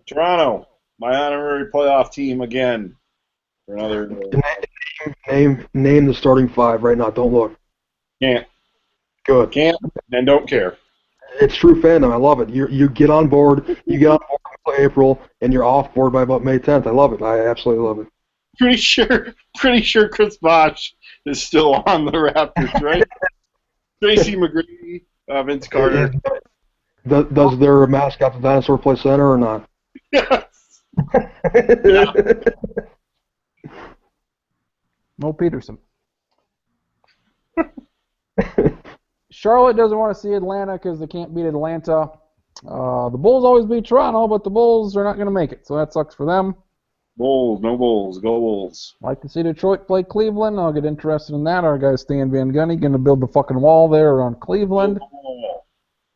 Speaker 3: Toronto, my honorary playoff team again for another.
Speaker 4: Name the starting 5 right now. Don't look.
Speaker 3: Can't.
Speaker 4: Good.
Speaker 3: Can't and don't care.
Speaker 4: It's true fandom. I love it. You get on board. You get on board by April, and you're off board by about May 10th. I love it. I absolutely love it.
Speaker 3: Pretty sure Chris Bosh is still on the Raptors, right? Tracy McGrady, Vince Carter.
Speaker 4: Does their mascot, the dinosaur, play center or not?
Speaker 3: Yes.
Speaker 1: No Peterson. Charlotte doesn't want to see Atlanta because they can't beat Atlanta. The Bulls always beat Toronto, but the Bulls are not going to make it, so that sucks for them.
Speaker 3: Bulls, no Bulls, go Bulls.
Speaker 1: Like to see Detroit play Cleveland. I'll get interested in that. Our guy Stan Van Gundy going to build the fucking wall there around Cleveland.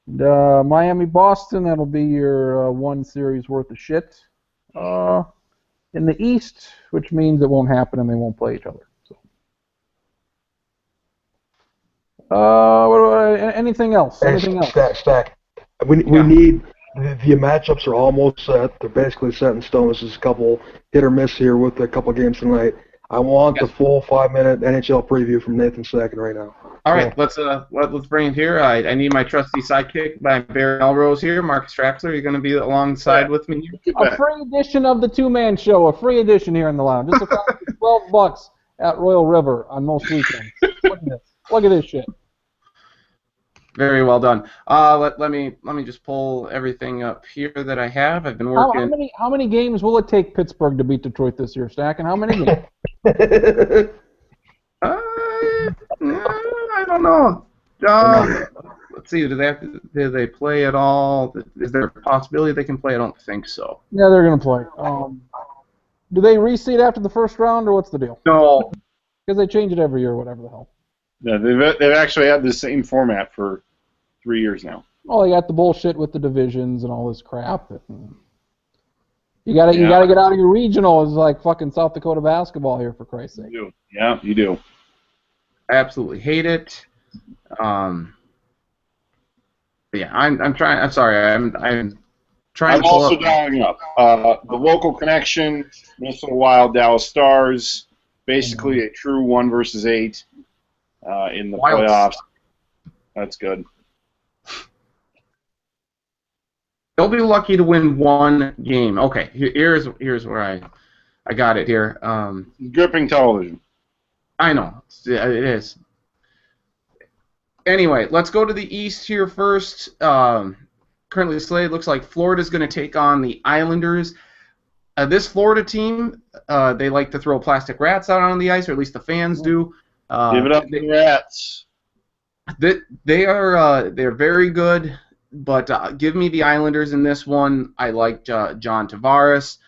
Speaker 1: And, Miami, Boston, that'll be your one series worth of shit. In the East, which means it won't happen and they won't play each other. So. Anything else? Anything else?
Speaker 4: Stack. We need the matchups are almost set. They're basically set in stone. This is a couple hit or miss here with a couple games tonight. I want the full 5-minute NHL preview from Nathan Stacken right now.
Speaker 2: All right, let's bring it here. I need my trusty sidekick by Barry Melrose here. Marcus Traxler, you're going to be alongside with me.
Speaker 1: A free edition of the two-man show. A free edition here in the lounge. Just a $12 at Royal River on most weekends. Look at this. Look at this shit.
Speaker 2: Very well done. Let me just pull everything up here that I have. I've been working.
Speaker 1: How many games will it take Pittsburgh to beat Detroit this year, Stack? And how many games?
Speaker 2: I don't know. Let's see. Do they play at all? Is there a possibility they can play? I don't think so.
Speaker 1: Yeah, they're going to play. Do they reseed after the first round, or what's the deal?
Speaker 2: No.
Speaker 1: Because they change it every year, whatever the hell.
Speaker 3: Yeah, they've actually had the same format for 3 years now.
Speaker 1: Oh, they got the bullshit with the divisions and all this crap. You gotta get out of your regional. It's like fucking South Dakota basketball here, for Christ's sake.
Speaker 3: You do. Yeah, you do.
Speaker 2: I absolutely hate it. But yeah, I'm trying. I'm sorry. I'm trying.
Speaker 3: I'm also dialing up the local connection. Minnesota Wild, Dallas Stars. Basically, a true 1 versus 8 in the playoffs. That's good.
Speaker 2: They'll be lucky to win one game. Okay, here's where I got it here.
Speaker 3: Gripping television.
Speaker 2: I know. It is. Anyway, let's go to the East here first. Currently slated, looks like Florida's going to take on the Islanders. This Florida team, they like to throw plastic rats out on the ice, or at least the fans do.
Speaker 3: Give it up to the Rats.
Speaker 2: They're very good, but give me the Islanders in this one. I like John Tavares.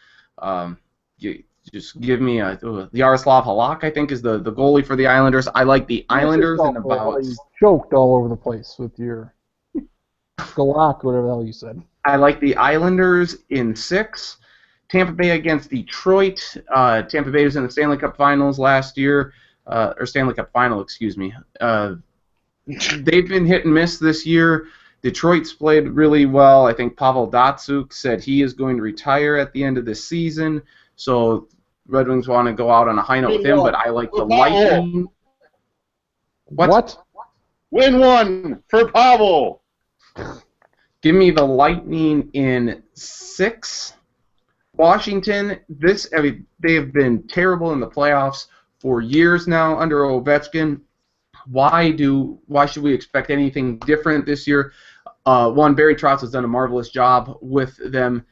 Speaker 2: Just give me Yaroslav Halak, I think, is the goalie for the Islanders. I like the Islanders in about.
Speaker 1: You choked all over the place with your Galak, whatever the hell you said.
Speaker 2: I like the Islanders in 6. Tampa Bay against Detroit. Tampa Bay was in the Stanley Cup Finals last year, or Stanley Cup Final, excuse me. They've been hit and miss this year. Detroit's played really well. I think Pavel Datsyuk said he is going to retire at the end of this season, so Red Wings want to go out on a high note with him, but I like the Lightning.
Speaker 1: What?
Speaker 3: Win 1 for Pavel.
Speaker 2: Give me the Lightning in 6. Washington, they have been terrible in the playoffs for years now under Ovechkin. Why should we expect anything different this year? One, Barry Trotz has done a marvelous job with them.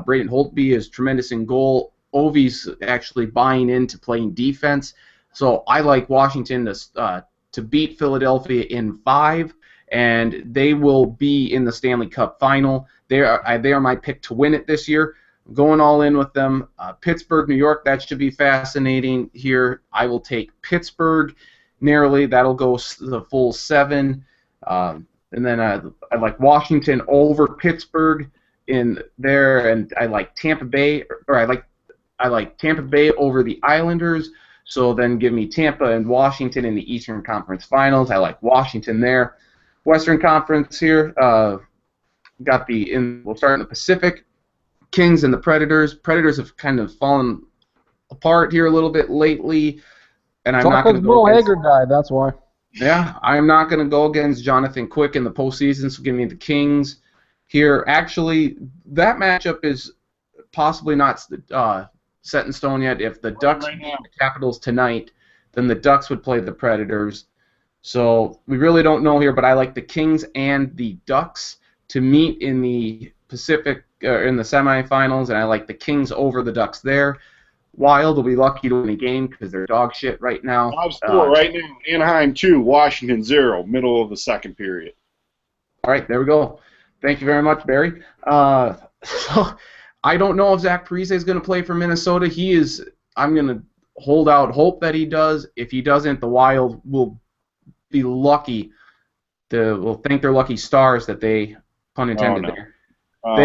Speaker 2: Braden Holtby is tremendous in goal. Ovi's actually buying into playing defense. So I like Washington to beat Philadelphia in 5, and they will be in the Stanley Cup Final. They are my pick to win it this year. I'm going all in with them. Pittsburgh, New York, that should be fascinating here. I will take Pittsburgh narrowly. That'll go the full 7. And then I like Washington over Pittsburgh in there, and I like Tampa Bay, or I like Tampa Bay over the Islanders. So then give me Tampa and Washington in the Eastern Conference Finals. I like Washington there. Western Conference here. We'll start in the Pacific. Kings and the Predators. Predators have kind of fallen apart here a little bit lately, and I'm not going to go against
Speaker 1: Haggard died, that's why.
Speaker 2: Yeah, I'm not going to go against Jonathan Quick in the postseason, so give me the Kings here. Actually, that matchup is possibly not set in stone yet. If the Ducks beat the Capitals tonight, then the Ducks would play the Predators. So we really don't know here, but I like the Kings and the Ducks to meet in the Pacific in the semifinals, and I like the Kings over the Ducks there. Wild will be lucky to win a game because they're dog shit right now.
Speaker 3: Top score right now: Anaheim 2, Washington 0, middle of the second period.
Speaker 2: All right, there we go. Thank you very much, Barry. So I don't know if Zach Parise is going to play for Minnesota. I'm going to hold out hope that he does. If he doesn't, the Wild will be lucky. Will thank their lucky stars that they, pun intended there.
Speaker 3: No.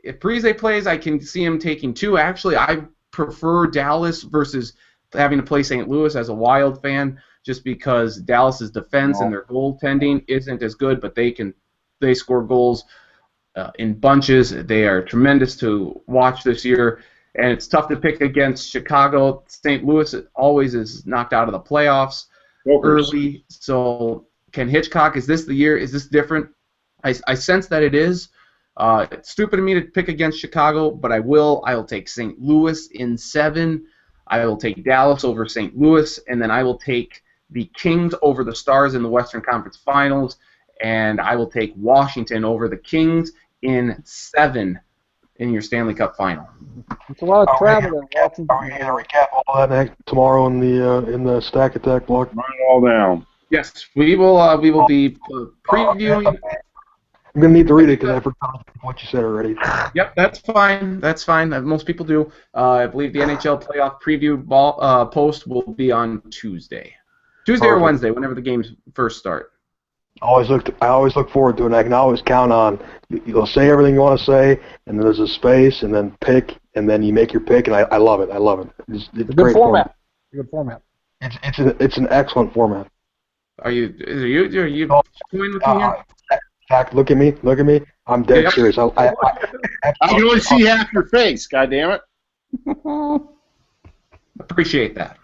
Speaker 2: If Parise plays, I can see him taking 2. Actually, I prefer Dallas versus having to play St. Louis as a Wild fan, just because Dallas's defense and their goaltending isn't as good, but they score goals in bunches. They are tremendous to watch this year, and it's tough to pick against Chicago. St. Louis always is knocked out of the playoffs early. So can Hitchcock, is this the year? Is this different? I sense that it is. It's stupid of me to pick against Chicago, but I will. I will take St. Louis in 7. I will take Dallas over St. Louis, and then I will take the Kings over the Stars in the Western Conference Finals, and I will take Washington over the Kings in 7 in your Stanley Cup Final.
Speaker 1: It's a lot of travel.
Speaker 4: Are we going to recap all that tomorrow in the Stack Attack blog?
Speaker 3: Run it all down.
Speaker 2: Yes, we will be previewing.
Speaker 4: I'm going to need to read it because I forgot what you said already.
Speaker 2: Yep, that's fine. That's fine. Most people do. I believe the NHL playoff preview post will be on Tuesday. Tuesday or Wednesday, whenever the games first start.
Speaker 4: I always look forward to it, and I can always count on you'll say everything you want to say, and then there's a space, and then pick, and then you make your pick, and I love it. I love it. It's a
Speaker 1: good format. Good format.
Speaker 4: It's an excellent format.
Speaker 2: Are you going with me here?
Speaker 4: Jack, look at me. I'm dead serious. I
Speaker 3: can only see half your face. God damn it.
Speaker 2: Appreciate that.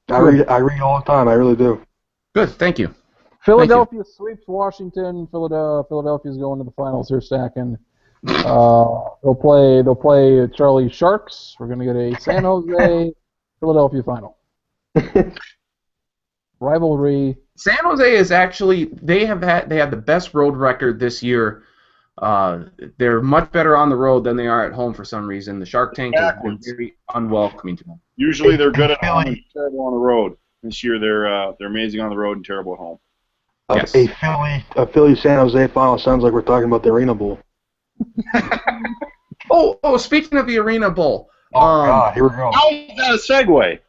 Speaker 4: I read all the time. I really do.
Speaker 2: Good. Thank you.
Speaker 1: Philadelphia sweeps Washington. Philadelphia's going to the finals here, stacking. They'll play Charlie Sharks. We're going to get a San Jose Philadelphia final. Rivalry.
Speaker 2: San Jose is actually they have the best road record this year. They're much better on the road than they are at home for some reason. The Shark Tank has been very unwelcoming to them.
Speaker 3: Usually they're good at home and terrible on the road. This year they're amazing on the road and terrible at home.
Speaker 2: Yes.
Speaker 4: A Philly San Jose final sounds like we're talking about the Arena Bowl.
Speaker 2: Oh! Speaking of the Arena Bowl.
Speaker 4: God, here we go.
Speaker 3: How is that a segue?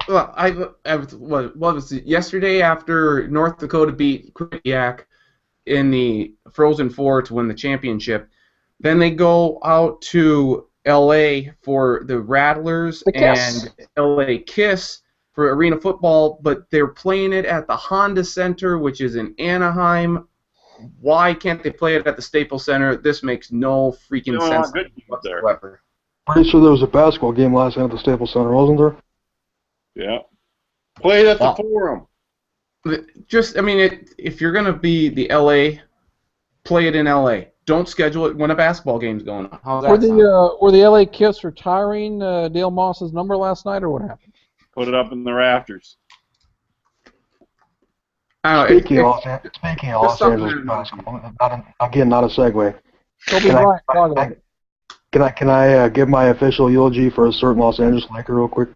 Speaker 2: What was it? Yesterday after North Dakota beat Quinnipiac in the Frozen Four to win the championship, then they go out to L.A. for the Rattlers and L.A. Kiss for arena football, but they're playing it at the Honda Center, which is in Anaheim. Why can't they play it at the Staples Center? This makes no freaking sense whatsoever.
Speaker 4: Pretty sure there was a basketball game last night at the Staples Center, wasn't there?
Speaker 3: Yeah. Play it at the Forum.
Speaker 2: If you're going to be the LA, play it in LA. Don't schedule it when a basketball game's going on. How's that
Speaker 1: were the LA Kiss retiring Dale Moss's number last night, or what happened?
Speaker 3: Put it up in the rafters.
Speaker 4: Speaking of Los Angeles basketball, not a segue. Can I give my official eulogy for a certain Los Angeles Laker real quick?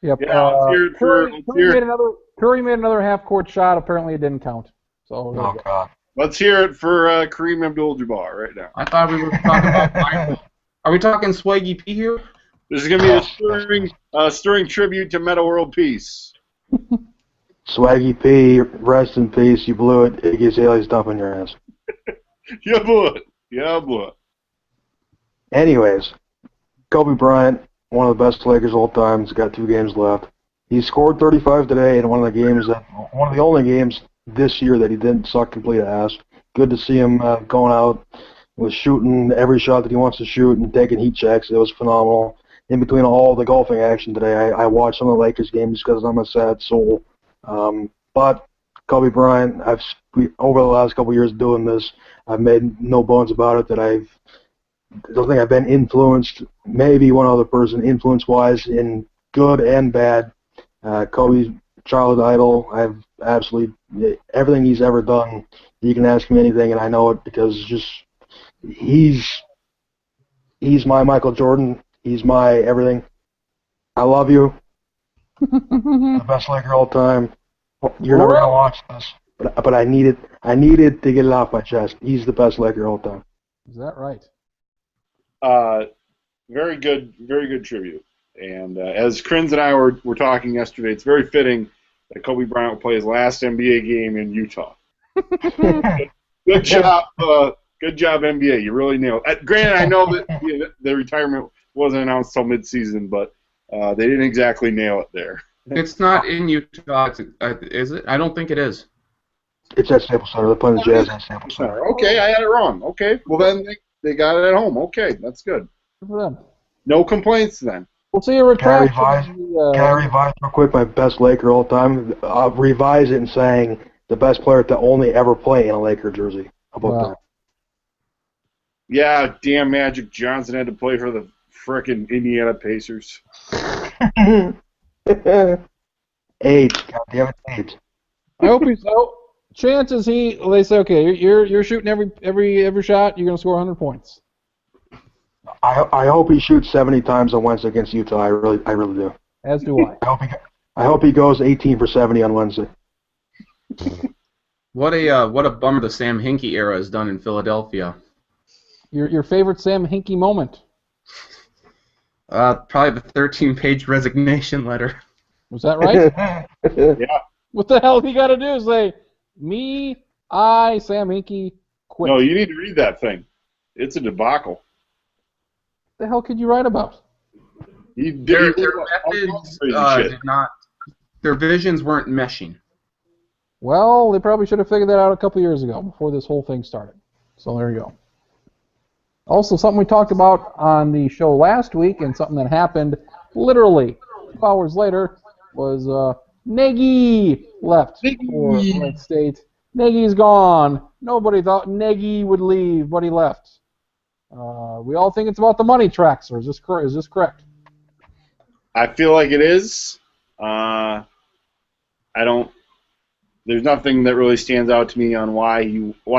Speaker 1: Yep.
Speaker 3: Yeah,
Speaker 1: Curry made another half-court shot. Apparently, it didn't count. So.
Speaker 4: Oh God.
Speaker 3: Let's hear it for Kareem Abdul-Jabbar right now.
Speaker 2: I thought we were talking about. Are we talking Swaggy P here?
Speaker 3: This is going to be a stirring tribute to Meta World Peace.
Speaker 4: Swaggy P, rest in peace. You blew it. Iggy Azalea's dumping your ass.
Speaker 3: You blew it. Yeah, blew it.
Speaker 4: Anyways, Kobe Bryant, one of the best Lakers of all time. He's got 2 games left. He scored 35 today in one of the only games this year that he didn't suck complete ass. Good to see him going out, was shooting every shot that he wants to shoot and taking heat checks. It was phenomenal. In between all the golfing action today, I watched some of the Lakers games because I'm a sad soul. But Kobe Bryant, over the last couple of years doing this, I've made no bones about it that I don't think I've been influenced, maybe one other person, influence-wise, in good and bad. Kobe childhood idol. I have absolutely everything he's ever done. You can ask him anything, and I know it because he's my Michael Jordan. He's my everything. I love you. The best Laker all time. You're never gonna watch this, but I needed to get it off my chest. He's the best Laker all time.
Speaker 1: Is that right?
Speaker 3: Very good tribute. And as Kriens and I were talking yesterday, it's very fitting that Kobe Bryant will play his last NBA game in Utah. Good job, NBA. You really nailed it. Granted, I know that the retirement wasn't announced till midseason, but they didn't exactly nail it there.
Speaker 2: It's not in Utah, is it? I don't think it is.
Speaker 4: It's at Staples Center. They're playing the Jazz at Staples Center.
Speaker 3: Okay, I had it wrong. Okay, well then they got it at home. Okay, that's good.
Speaker 1: Good for them.
Speaker 3: No complaints then.
Speaker 1: We'll see a retraction.
Speaker 4: Can I revise real quick my best Laker all time? I'll revise it in saying the best player to only ever play in a Laker jersey. How about that?
Speaker 3: Yeah, damn Magic Johnson had to play for the frickin' Indiana Pacers.
Speaker 4: AIDS. God damn it, AIDS.
Speaker 1: I hope he's out. Chances they say, okay, you're shooting every shot, you're gonna score 100 points.
Speaker 4: I hope he shoots 70 times on Wednesday against Utah. I really do.
Speaker 1: As do I.
Speaker 4: I hope he goes 18 for 70 on Wednesday.
Speaker 2: What a bummer the Sam Hinkie era has done in Philadelphia.
Speaker 1: Your favorite Sam Hinkie moment?
Speaker 2: Probably the 13-page resignation letter.
Speaker 1: Was that right?
Speaker 3: Yeah.
Speaker 1: What the hell he got to do? Say, me, Sam Hinkie, quit.
Speaker 3: No, you need to read that thing. It's a debacle.
Speaker 1: What the hell could you write about?
Speaker 2: Their methods did not. Their visions weren't meshing.
Speaker 1: Well, they probably should have figured that out a couple years ago before this whole thing started. So there you go. Also, something we talked about on the show last week and something that happened literally 2 hours later was Nagy left for Wright State. Nagy's gone. Nobody thought Nagy would leave, but he left. We all think it's about the money tracks, or is this correct?
Speaker 3: I feel like it is. There's nothing that really stands out to me on why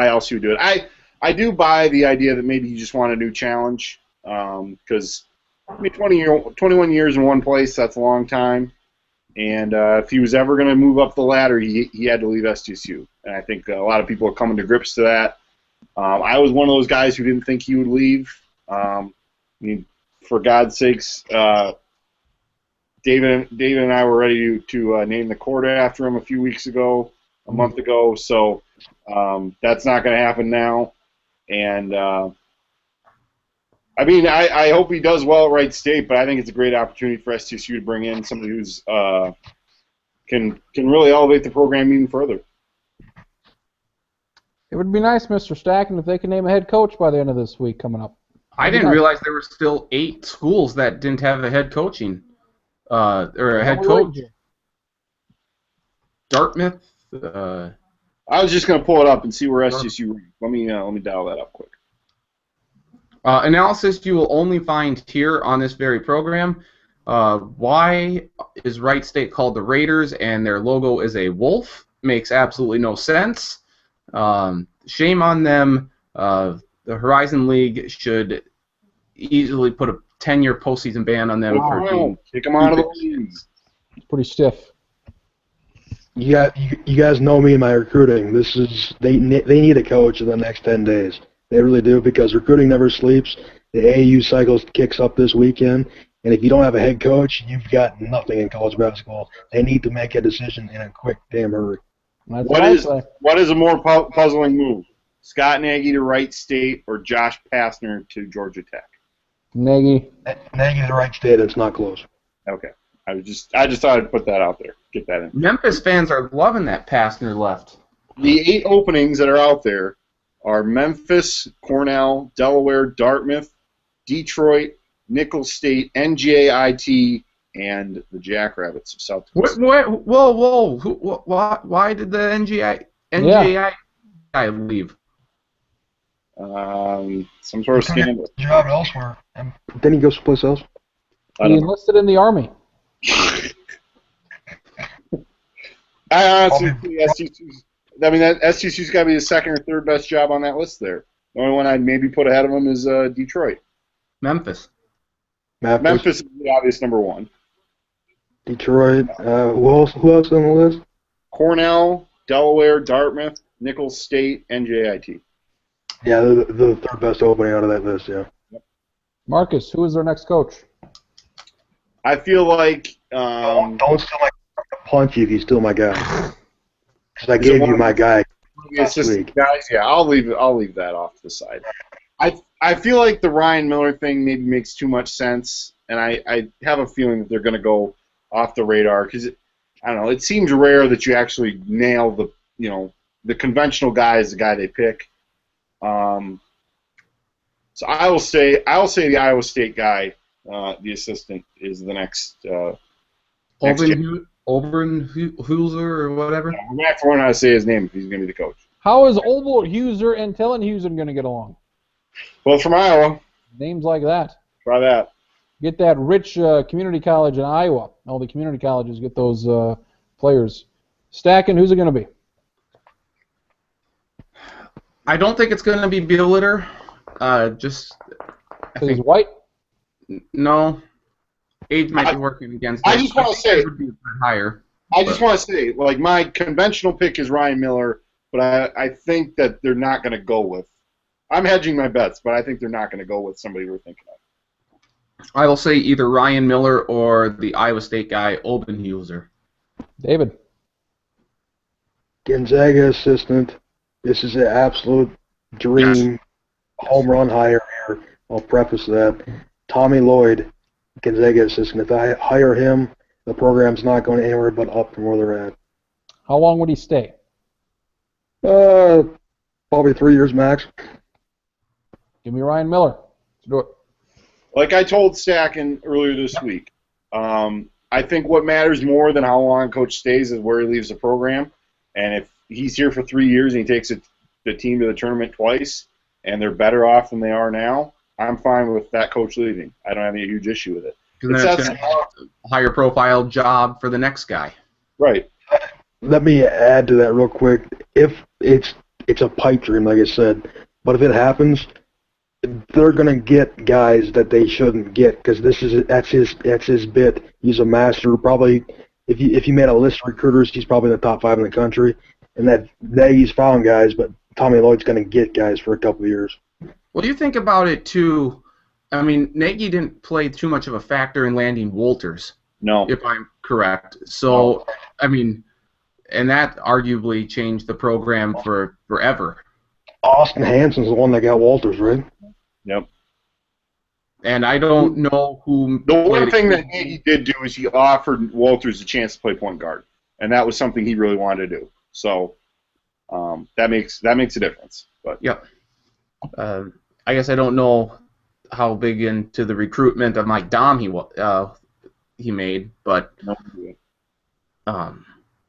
Speaker 3: else he would do it. I do buy the idea that maybe you just want a new challenge, because 21 years in one place, that's a long time. And if he was ever going to move up the ladder, he had to leave SDSU. And I think a lot of people are coming to grips to that. I was one of those guys who didn't think he would leave. I mean, for God's sakes, David and I were ready to name the court after him a month ago. So that's not going to happen now. And I mean, I hope he does well at Wright State, but I think it's a great opportunity for SDSU to bring in somebody who's can really elevate the program even further.
Speaker 1: It would be nice, Mr. Stacken, if they could name a head coach by the end of this week coming up.
Speaker 2: I didn't realize there were still 8 schools that didn't have a head coaching or a head coach. Dartmouth.
Speaker 3: I was just going to pull it up and see where SDSU ranked. Let me dial that up quick.
Speaker 2: Analysis you will only find here on this very program. Why is Wright State called the Raiders and their logo is a wolf? Makes absolutely no sense. Shame on them. The Horizon League should easily put a 10-year postseason ban on them for being.
Speaker 3: Kick them out of the league.
Speaker 1: It's pretty stiff.
Speaker 4: You guys know me in my recruiting. They need a coach in the next 10 days. They really do, because recruiting never sleeps. The AAU cycle kicks up this weekend, and if you don't have a head coach, you've got nothing in college basketball. They need to make a decision in a quick damn hurry.
Speaker 3: What is a more puzzling move? Scott Nagy to Wright State or Josh Pastner to Georgia Tech?
Speaker 1: Nagy
Speaker 4: to Wright State. It's not close.
Speaker 3: Okay. I just thought I'd put that out there. Get that in.
Speaker 2: Memphis fans are loving that Pastner left.
Speaker 3: The 8 openings that are out there are Memphis, Cornell, Delaware, Dartmouth, Detroit, Nicholls State, NJIT, and the Jackrabbits of South Dakota.
Speaker 2: Whoa! Why did the NJI guy leave?
Speaker 3: Some sort of scandal.
Speaker 4: Job elsewhere. Didn't he go someplace else?
Speaker 1: He enlisted in the Army.
Speaker 3: I honestly think STC's. I mean, that STC's got to be the second or third best job on that list there. The only one I'd maybe put ahead of them is Detroit.
Speaker 2: Memphis.
Speaker 3: Memphis is the obvious number one.
Speaker 4: Detroit. Who else on the list?
Speaker 3: Cornell, Delaware, Dartmouth, Nicholls State, NJIT.
Speaker 4: Yeah, the third best opening out of that list, yeah.
Speaker 1: Marcus, who is their next coach?
Speaker 3: I feel like...
Speaker 4: don't steal my punch if you steal my guy. Because I gave you my guy.
Speaker 3: It's just guys, yeah, I'll leave that off to the side. I feel like the Ryan Miller thing maybe makes too much sense, and I have a feeling that they're going to go off the radar because I don't know. It seems rare that you actually nail the conventional guy is the guy they pick. So I'll say the Iowa State guy, the assistant, is the next.
Speaker 2: Oberhuser or whatever.
Speaker 3: Yeah, we're going to have to learn how to say his name if he's going to be the coach.
Speaker 1: How is Oberhuser and Tellenhusen going to get along?
Speaker 3: Well, from Iowa.
Speaker 1: Names like that.
Speaker 3: Try that.
Speaker 1: Get that rich community college in Iowa. All the community colleges get those players. Stacking, who's it going to be?
Speaker 2: I don't think it's going to be Billiter. I
Speaker 1: He's white?
Speaker 2: No. Age might be working against
Speaker 3: I
Speaker 2: it.
Speaker 3: just want to say,
Speaker 2: would be a bit higher.
Speaker 3: I just want to say, like, my conventional pick is Ryan Miller, but I think that they're not going to go with. I'm hedging my bets, but I think they're not going to go with somebody we're thinking of.
Speaker 2: I will say either Ryan Miller or the Iowa State guy, Oberhuser.
Speaker 1: David.
Speaker 4: Gonzaga assistant. This is an absolute dream home run hire here. I'll preface that. Tommy Lloyd, Gonzaga assistant. If I hire him, the program's not going anywhere but up from where they're at.
Speaker 1: How long would he stay?
Speaker 4: Probably 3 years max.
Speaker 1: Give me Ryan Miller. Let's do it.
Speaker 3: Like I told Stacken earlier this week, I think what matters more than how long a coach stays is where he leaves the program. And if he's here for 3 years and he takes the team to the tournament twice and they're better off than they are now, I'm fine with that coach leaving. I don't have any huge issue with it.
Speaker 2: Because then it's going to be a higher profile job for the next guy.
Speaker 3: Right.
Speaker 4: Let me add to that real quick. If it's a pipe dream, like I said, but if it happens, they're gonna get guys that they shouldn't get because that's his bit. He's a master. Probably, if you made a list of recruiters, he's probably in the top 5 in the country. And that he's found guys, but Tommy Lloyd's gonna get guys for a couple of years.
Speaker 2: What do you think about it too? I mean, Nagy didn't play too much of a factor in landing Walters.
Speaker 3: No.
Speaker 2: If I'm correct. So, I mean, and that arguably changed the program for forever.
Speaker 4: Austin Hansen's the one that got Walters, right?
Speaker 3: Yep.
Speaker 2: And I don't know who.
Speaker 3: The one thing that he did do is he offered Walters a chance to play point guard, and that was something he really wanted to do. So that makes a difference. But
Speaker 2: yep. I guess I don't know how big into the recruitment of Mike Dahm he made, but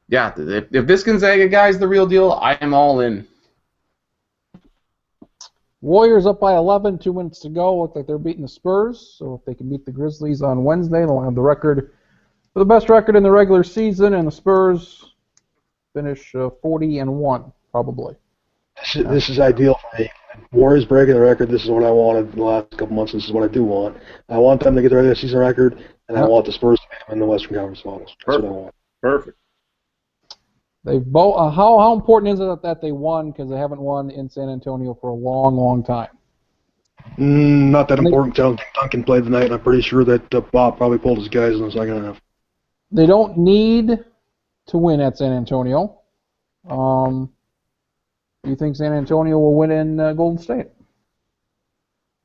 Speaker 2: yeah, if this Gonzaga guy's the real deal, I am all in.
Speaker 1: Warriors up by 11, 2 minutes to go. Look like they're beating the Spurs, so if they can beat the Grizzlies on Wednesday, they'll have the record for the best record in the regular season, and the Spurs finish 40-1, probably.
Speaker 4: This is ideal for me. Warriors breaking the record. This is what I wanted the last couple months. This is what I do want. I want them to get the regular season record, and I want the Spurs to win the Western Conference Finals. That's what I want.
Speaker 3: Perfect.
Speaker 1: They've both. How important is it that they won? Because they haven't won in San Antonio for a long, long time.
Speaker 4: Not that important. I don't think Duncan played tonight, and I'm pretty sure that Bob probably pulled his guys in the second half.
Speaker 1: They don't need to win at San Antonio. Do you think San Antonio will win in Golden State?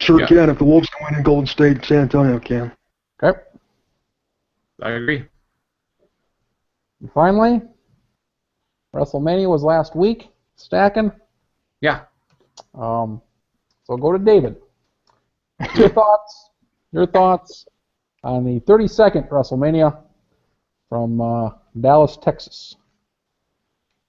Speaker 4: Sure can. If the Wolves can win in Golden State, San Antonio can.
Speaker 1: Okay.
Speaker 2: I agree.
Speaker 1: And finally, Wrestlemania was last week. Stacking.
Speaker 2: Yeah.
Speaker 1: So I'll go to David. Your thoughts on the 32nd Wrestlemania from Dallas, Texas.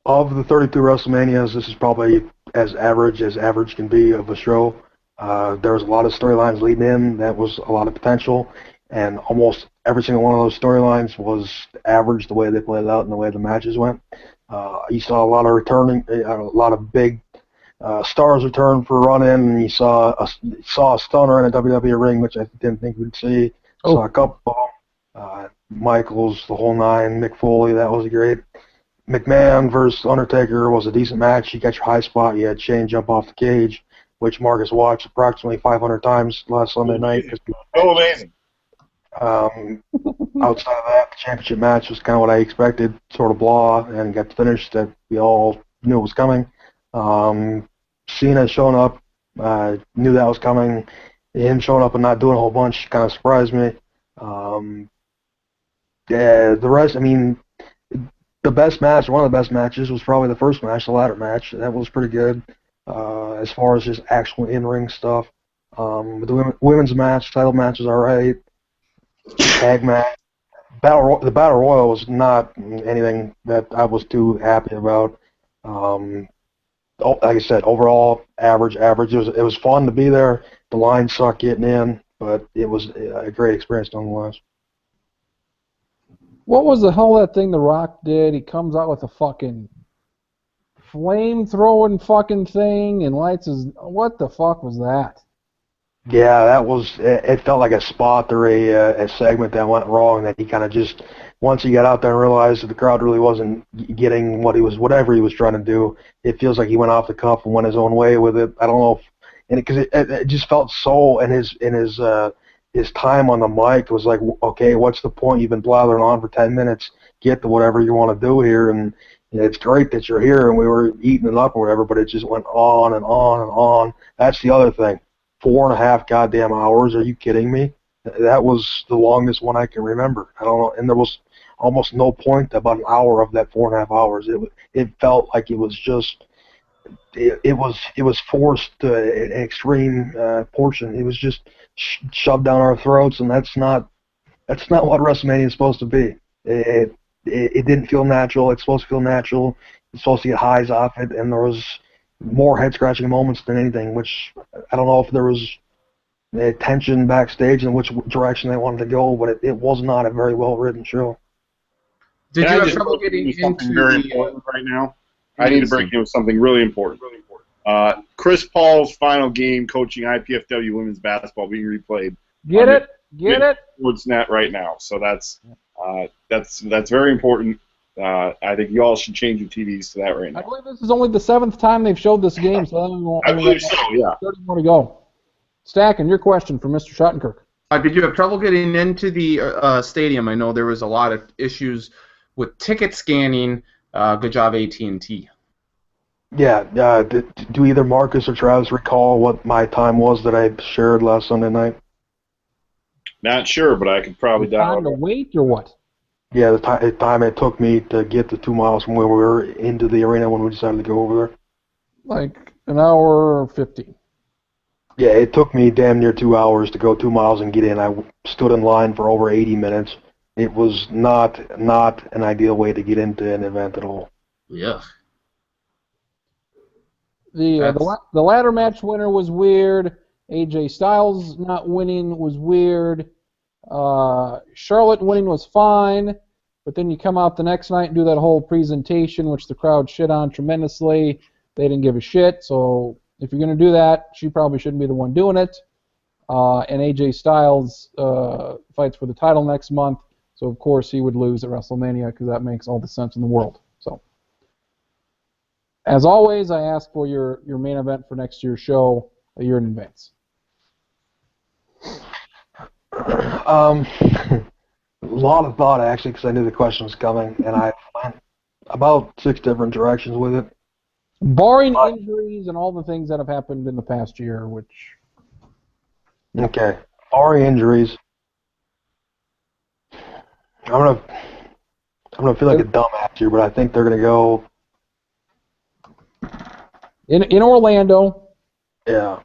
Speaker 4: Of the 32 WrestleManias, this is probably as average can be of a show. There was a lot of storylines leading in. That was a lot of potential. and almost every single one of those storylines was average the way they played it out and the way the matches went. You saw a lot of a lot of big stars return for a run-in, and you saw a stunner in a WWE ring, which I didn't think we'd see. Saw a couple of them. Michaels, the whole nine, Mick Foley, that was great. McMahon versus Undertaker was a decent match. You got your high spot. You had Shane jump off the cage, which Marcus watched approximately 500 times last Sunday night.
Speaker 3: Oh, amazing.
Speaker 4: Outside of that, the championship match was kind of what I expected, sort of blah, and got finished that we all knew it was coming. Cena showing up, knew that was coming. Him showing up and not doing a whole bunch kind of surprised me. Yeah, the rest, I mean, the best match, one of the best matches, was probably the first match, the ladder match. That was pretty good as far as just actual in-ring stuff. The women's match, title match was all right. Tag match. The Battle Royal was not anything that I was too happy about. Like I said, overall, average. It was fun to be there. The line sucked getting in, but it was a great experience nonetheless.
Speaker 1: What was the hell that thing The Rock did? He comes out with a fucking flame-throwing fucking thing and lights his... What the fuck was that?
Speaker 4: Yeah, that was... It felt like a spot or a segment that went wrong, that he kind of just... Once he got out there and realized that the crowd really wasn't getting whatever he was trying to do, it feels like he went off the cuff and went his own way with it. I don't know if... Because it just felt so... His time on the mic was like, okay, what's the point? You've been blathering on for 10 minutes. Get to whatever you want to do here, and it's great that you're here, and we were eating it up or whatever, but it just went on and on and on. That's the other thing. 4.5 goddamn hours. Are you kidding me? That was the longest one I can remember. I don't know, and there was almost no point to about an hour of that 4.5 hours. It felt like it was just... It was forced an extreme portion. It was just shoved down our throats, and that's not what WrestleMania is supposed to be. It didn't feel natural. It's supposed to feel natural. It's supposed to get highs off it, and there was more head-scratching moments than anything, which I don't know if there was tension backstage and which direction they wanted to go, but it was not a very well-written show.
Speaker 2: Did you have trouble getting
Speaker 3: something
Speaker 2: into
Speaker 3: very
Speaker 2: the...
Speaker 3: important right now? I need to break in with something really important. Chris Paul's final game coaching IPFW women's basketball being replayed.
Speaker 1: Get it?
Speaker 3: Sportsnet right now. So that's very important. I think you all should change your TVs to that right now.
Speaker 1: I believe this is only the 7th time they've showed this game, so
Speaker 3: I believe so, yeah.
Speaker 1: 30 more to go. Stacken, your question for Mr. Schottenkirk.
Speaker 2: Did you have trouble getting into the stadium? I know there was a lot of issues with ticket scanning. Good job, AT&T.
Speaker 4: Yeah, do either Marcus or Travis recall what my time was that I shared last Sunday night?
Speaker 3: Not sure, but I could probably dial
Speaker 1: Time to wait or what?
Speaker 4: Yeah, the time it took me to get the 2 miles from where we were into the arena when we decided to go over there.
Speaker 1: Like an hour or 15.
Speaker 4: Yeah, it took me damn near 2 hours to go 2 miles and get in. I stood in line for over 80 minutes. It was not an ideal way to get into an event at all.
Speaker 2: Yeah.
Speaker 1: The ladder match winner was weird. AJ Styles not winning was weird. Charlotte winning was fine, but then you come out the next night and do that whole presentation, which the crowd shit on tremendously. They didn't give a shit, so if you're going to do that, she probably shouldn't be the one doing it. And AJ Styles fights for the title next month, so of course he would lose at WrestleMania because that makes all the sense in the world. So, as always, I ask for your main event for next year's show a year in advance.
Speaker 4: A lot of thought, actually, because I knew the question was coming, and I went about 6 different directions with it.
Speaker 1: Barring injuries and all the things that have happened in the past year, which...
Speaker 4: Okay. Barring injuries, I'm gonna feel like a dumbass here, but I think they're gonna go
Speaker 1: in Orlando.
Speaker 4: Yeah.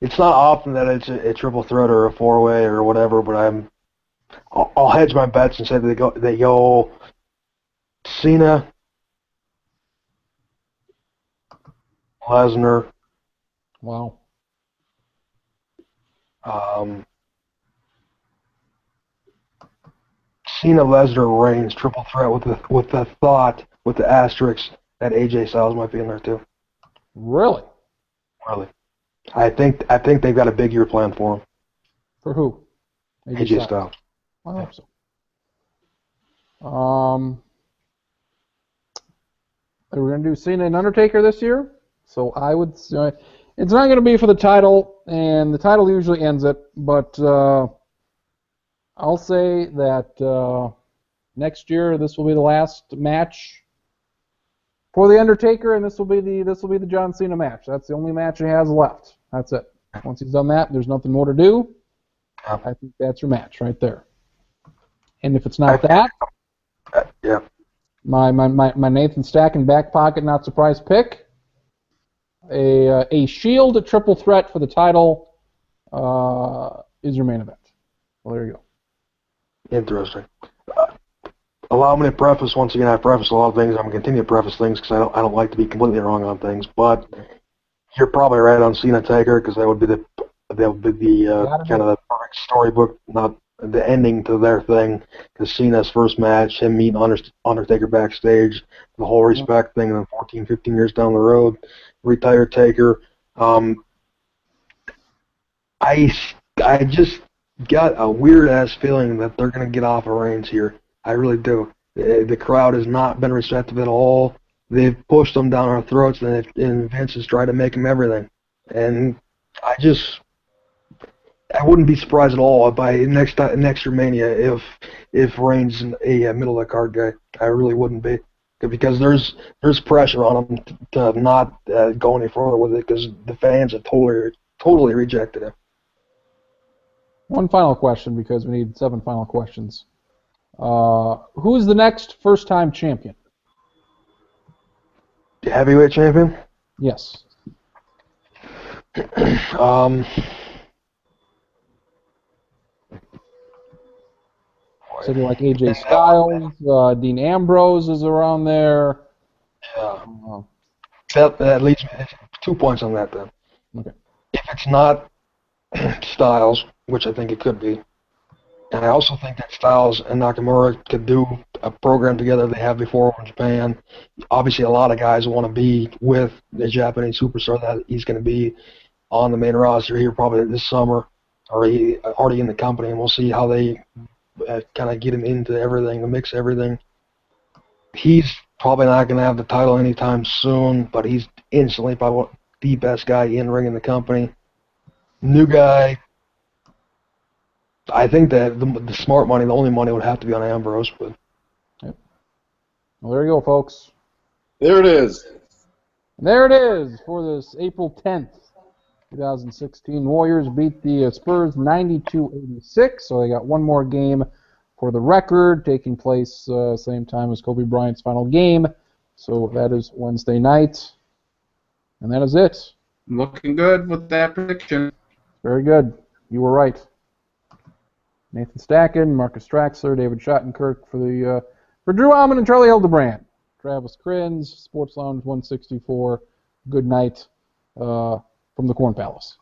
Speaker 4: It's not often that it's a triple threat or a 4-way or whatever, but I'll hedge my bets and say that they go Cena, Lesnar.
Speaker 1: Wow.
Speaker 4: Cena, Lesnar, Reigns, triple threat with the asterisk that AJ Styles might be in there too.
Speaker 1: Really?
Speaker 4: Really, I think they've got a big year planned for him.
Speaker 1: For who?
Speaker 4: AJ Styles.
Speaker 1: I hope so. We're going to do Cena and Undertaker this year, so I would say it's not going to be for the title, and the title usually ends it, but I'll say that next year this will be the last match for the Undertaker, and this will be the John Cena match. That's the only match he has left. That's it. Once he's done that, there's nothing more to do. I think that's your match right there. And if it's not that,
Speaker 4: yeah,
Speaker 1: my Nathan Stack and back pocket not surprised pick, a Shield triple threat for the title is your main event. Well, there you go.
Speaker 4: Interesting. Allow me to preface, once again, I preface a lot of things. I'm going to continue to preface things because I don't like to be completely wrong on things. But you're probably right on Cena Taker because that would be the kind of the perfect storybook, not the ending to their thing. Because Cena's first match, him meeting Undertaker backstage, the whole respect thing, and then 14, 15 years down the road, retired Taker. I just got a weird ass feeling that they're going to get off of Reigns here. I really do. The crowd has not been receptive at all. They've pushed them down our throats, and Vince has tried to make them everything. And I wouldn't be surprised at all by next Mania if Reigns is a middle of the card guy. I really wouldn't be, because there's pressure on him to not go any further with it because the fans have totally rejected him.
Speaker 1: One final question, because we need 7 final questions. Who is the next first-time champion?
Speaker 4: The heavyweight champion?
Speaker 1: Yes. So do you like AJ Styles? Dean Ambrose is around there.
Speaker 4: Yeah. That leads me to 2 points on that then.
Speaker 1: Okay.
Speaker 4: If it's not Styles, which I think it could be, and I also think that Styles and Nakamura could do a program together they have before in Japan. Obviously, a lot of guys want to be with the Japanese superstar that he's going to be on the main roster here probably this summer, or he already in the company, and we'll see how they kind of get him into everything, to mix everything. He's probably not going to have the title anytime soon, but he's instantly probably the best guy in ring in the company. New guy. I think that the smart money, the only money would have to be on Ambrose. But
Speaker 1: Yep. Well, there you go, folks.
Speaker 3: There it is.
Speaker 1: And there it is for this April 10th, 2016. Warriors beat the Spurs 92-86, so they got one more game for the record, taking place same time as Kobe Bryant's final game. So that is Wednesday night. And that is it.
Speaker 2: Looking good with that prediction.
Speaker 1: Very good. You were right. Nathan Stacken, Marcus Straxler, David Schottenkirk for Drew Almond and Charlie Hildebrand. Travis Kriens, Sports Lounge 164. Good night from the Corn Palace.